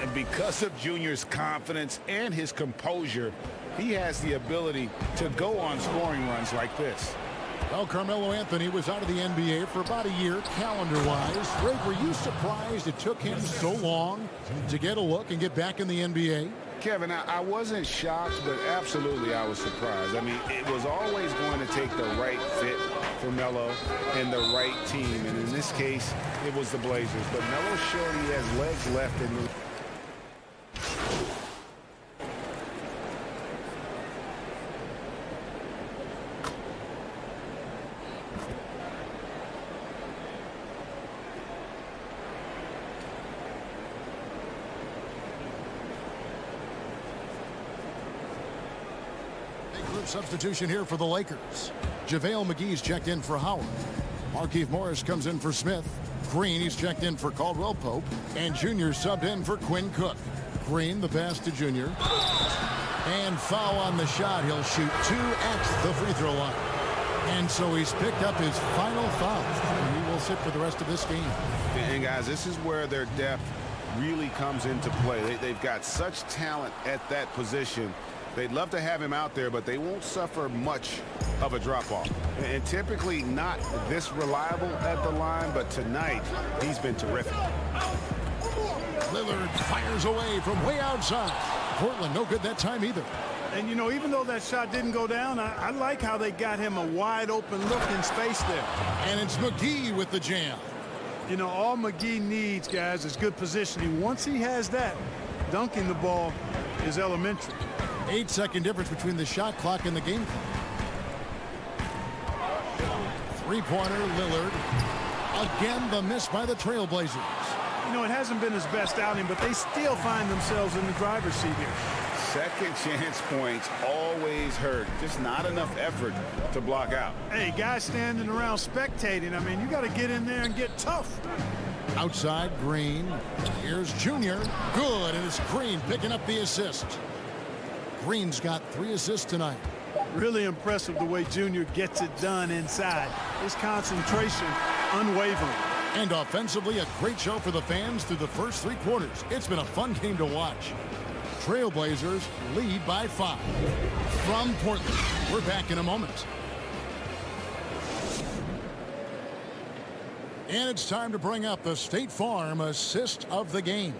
And because of Junior's confidence and his composure, he has the ability to go on scoring runs like this. Well, Carmelo Anthony was out of the NBA for about a year, calendar-wise. Greg, were you surprised it took him so long to get a look and get back in the NBA? Kevin, I wasn't shocked, but absolutely I was surprised. I mean, it was always going to take the right fit for Melo and the right team. And in this case, it was the Blazers. But Melo showed he has legs left in the... Substitution here for the Lakers. JaVale McGee's checked in for Howard. Markieff Morris comes in for Smith. Green, he's checked in for Caldwell Pope. And Junior subbed in for Quinn Cook. Green, the pass to Junior. And foul on the shot. He'll shoot 2 at the free throw line. And so he's picked up his final foul. And he will sit for the rest of this game. And guys, this is where their depth really comes into play. They've got such talent at that position. They'd love to have him out there, but they won't suffer much of a drop-off. And typically not this reliable at the line, but tonight he's been terrific. Lillard fires away from way outside. Portland no good that time either. And, you know, even though that shot didn't go down, I like how they got him a wide-open look in space there. And it's McGee with the jam. You know, all McGee needs, guys, is good positioning. Once he has that, dunking the ball is elementary. 8-second difference between the shot clock and the game clock. Three-pointer, Lillard. Again, the miss by the Trailblazers. You know, it hasn't been his best outing, but they still find themselves in the driver's seat here. Second chance points always hurt. Just not enough effort to block out. Hey, guys standing around spectating, I mean, you got to get in there and get tough. Outside, Green. Here's Junior. Good, and it's Green picking up the assist. Green's got 3 assists tonight. Really impressive the way Junior gets it done inside. His concentration unwavering. And offensively, a great show for the fans through the first 3 quarters. It's been a fun game to watch. Trailblazers lead by 5. From Portland, we're back in a moment. And it's time to bring up the State Farm assist of the game.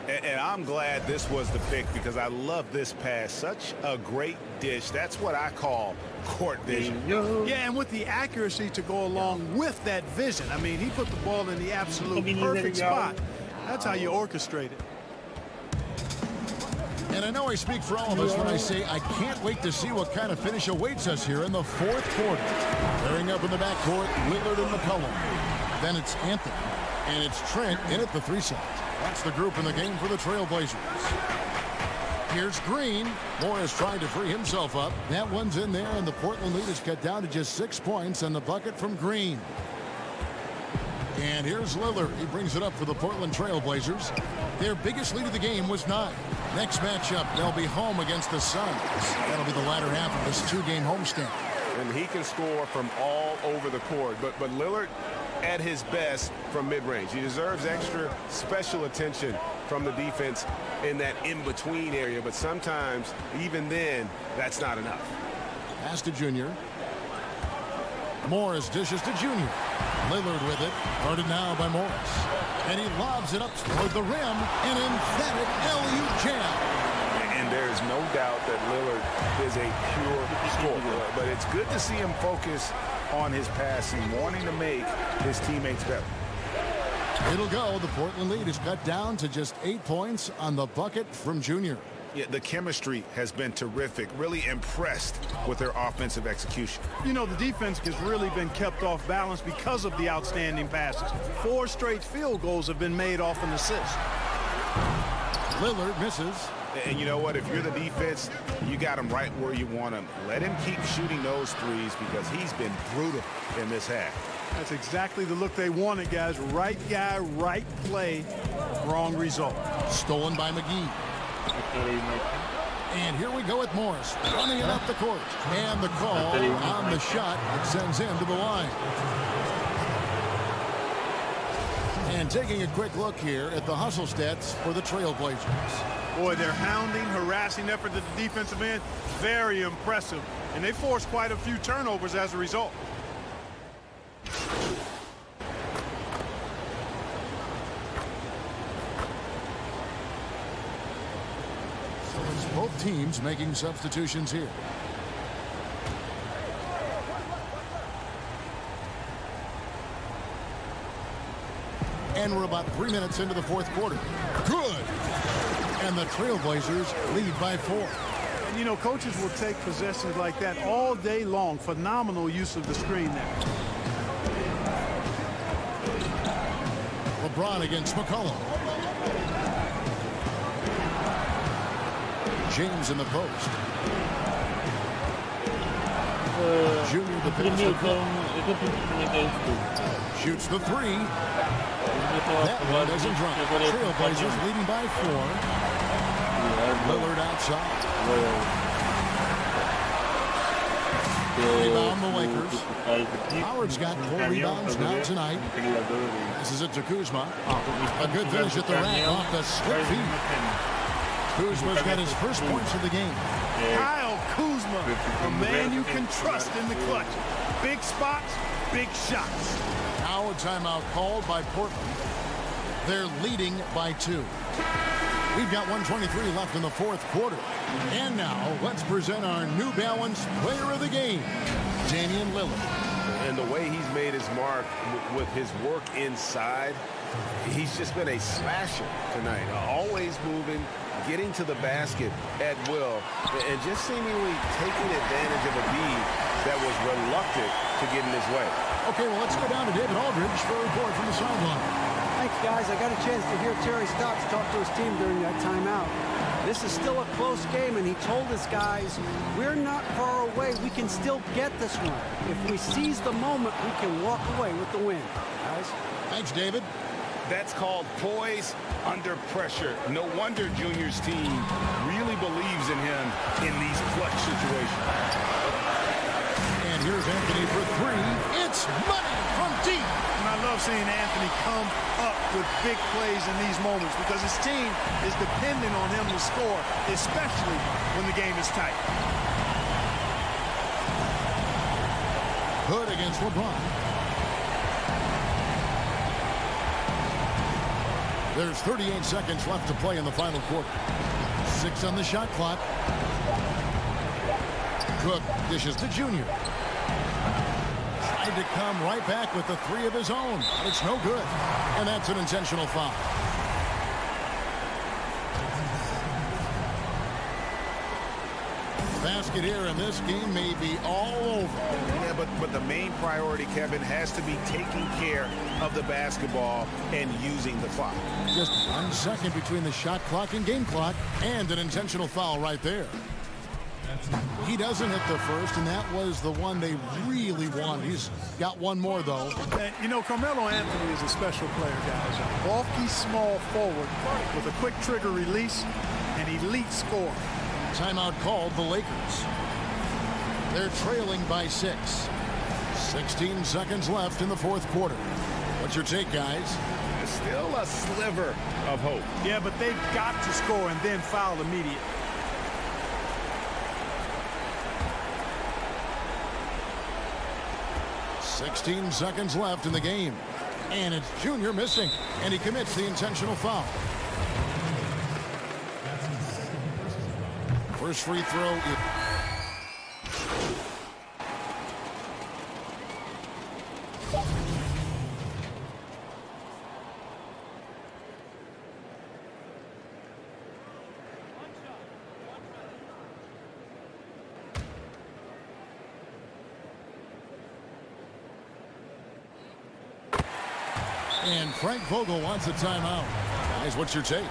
And I'm glad this was the pick because I love this pass. Such a great dish. That's what I call court vision. Yeah, and with the accuracy to go along with that vision. I mean, he put the ball in the absolute perfect spot. That's how you orchestrate it. And I know I speak for all of us when I say I can't wait to see what kind of finish awaits us here in the 4th quarter. Pairing up in the backcourt, Lillard and McCollum. Then it's Anthony, and it's Trent in at the 3 side. That's the group in the game for the Trailblazers. Here's Green. Morris trying to free himself up. That one's in there, and the Portland lead is cut down to just 6 points, and the bucket from Green. And here's Lillard. He brings it up for the Portland Trailblazers. Their biggest lead of the game was 9. Next matchup, they'll be home against the Suns. That'll be the latter half of this 2-game homestand. And he can score from all over the court. But Lillard at his best from mid-range. He deserves extra special attention from the defense in that in-between area. But sometimes, even then, that's not enough. Pass to Junior. Morris dishes to Junior. Lillard with it. Guarded now by Morris. And he lobs it up toward the rim. An emphatic alley-oop jam. And there's no doubt that Lillard is a pure scorer. But it's good to see him focus on his passing, wanting to make his teammates better. It'll go. The Portland lead is cut down to just 8 points on the bucket from Junior. Yeah, the chemistry has been terrific. Really impressed with their offensive execution. You know, the defense has really been kept off balance because of the outstanding passes. 4 straight field goals have been made off an assist. Lillard misses. And you know what? If you're the defense, you got him right where you want him. Let him keep shooting those threes because he's been brutal in this half. That's exactly the look they wanted, guys. Right guy, right play, wrong result. Stolen by McGee. And here we go with Morris running it up the court. And the call on the shot. It sends him to the line. And taking a quick look here at the hustle stats for the Trailblazers. Boy, their hounding, harassing effort at the defensive end, very impressive. And they forced quite a few turnovers as a result. Both teams making substitutions here. And we're about 3 minutes into the 4th quarter. Good! And the Trailblazers lead by 4. And you know, coaches will take possessions like that all day long. Phenomenal use of the screen there. LeBron against McCollum. James in the post. Junior the pass. Shoots the 3. That one doesn't drop. Trailblazers leading by 4. Lillard outside. Rebound the Lakers. Howard's got 4 rebounds now tonight. This is it to Kuzma. A good finish at the rack off the slip feed. Kuzma's got his first points of the game. Kyle Kuzma, a man you can trust in the clutch. Big spots, big shots. Now a timeout called by Portland. They're leading by 2. We've got 1:23 left in the 4th quarter. And now let's present our New Balance Player of the Game, Damian Lillard. And the way he's made his mark with his work inside, he's just been a slasher tonight. Always moving, getting to the basket at will, and just seemingly taking advantage of a lead that was reluctant to get in his way. Okay, well, let's go down to David Aldridge for a report from the sideline. Hey, Thanks, guys. I got a chance to hear Terry Stotts talk to his team during that timeout. This is still a close game, and he told his guys, we're not far away. We can still get this one. If we seize the moment, we can walk away with the win. Guys? Thanks, David. That's called poise under pressure. No wonder Junior's team really believes in him in these clutch situations. And here's Anthony for three. It's money from deep. And I love seeing Anthony come up with big plays in these moments because his team is dependent on him to score, especially when the game is tight. Hood against LeBron. There's 38 seconds left to play in the final quarter. 6 on the shot clock. Cook dishes to Junior. Tried to come right back with the 3 of his own. It's no good. And that's an intentional foul. Basket here, and this game may be all over. Yeah, but the main priority, Kevin, has to be taking care of the basketball and using the clock. Just 1 second between the shot clock and game clock, and an intentional foul right there. He doesn't hit the first, and that was the one they really wanted. He's got one more, though. And, you know, Carmelo Anthony is a special player, guys. A bulky, small forward with a quick trigger release and elite score. Timeout called the Lakers. They're trailing by 6. 16 seconds left in the fourth quarter. What's your take, guys? Still a sliver of hope. Yeah, but they've got to score and then foul immediately. $16 seconds left in the game. And it's Junior missing. And he commits the intentional foul. First free throw. And Frank Vogel wants a timeout. Guys, what's your take?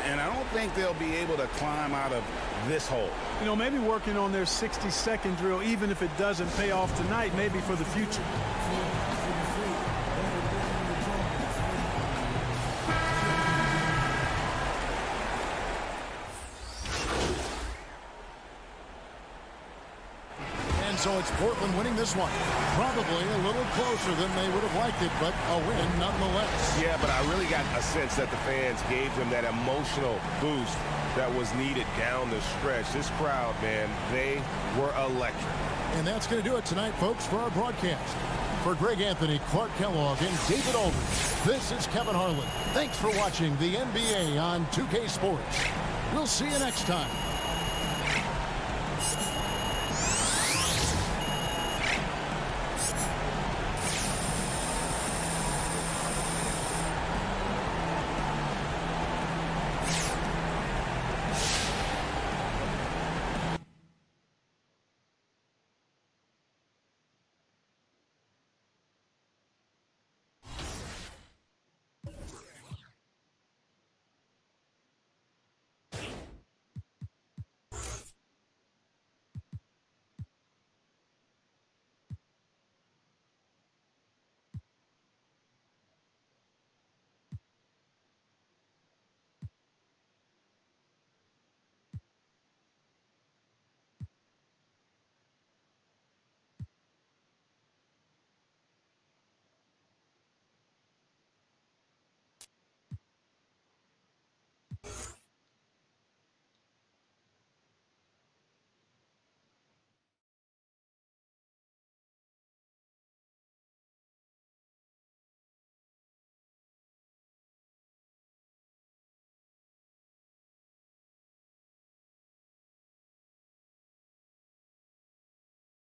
And I don't think they'll be able to climb out of this hole. You know, maybe working on their 60-second drill, even if it doesn't pay off tonight, maybe for the future. And so it's Portland winning this one. Probably a little closer than they would have liked it, but a win nonetheless. Yeah, but I really got a sense that the fans gave them that emotional boost that was needed down the stretch. This crowd, man, they were electric. And that's going to do it tonight, folks, for our broadcast. For Greg Anthony, Clark Kellogg, and David Aldridge, this is Kevin Harlan. Thanks for watching the NBA on 2K Sports. We'll see you next time.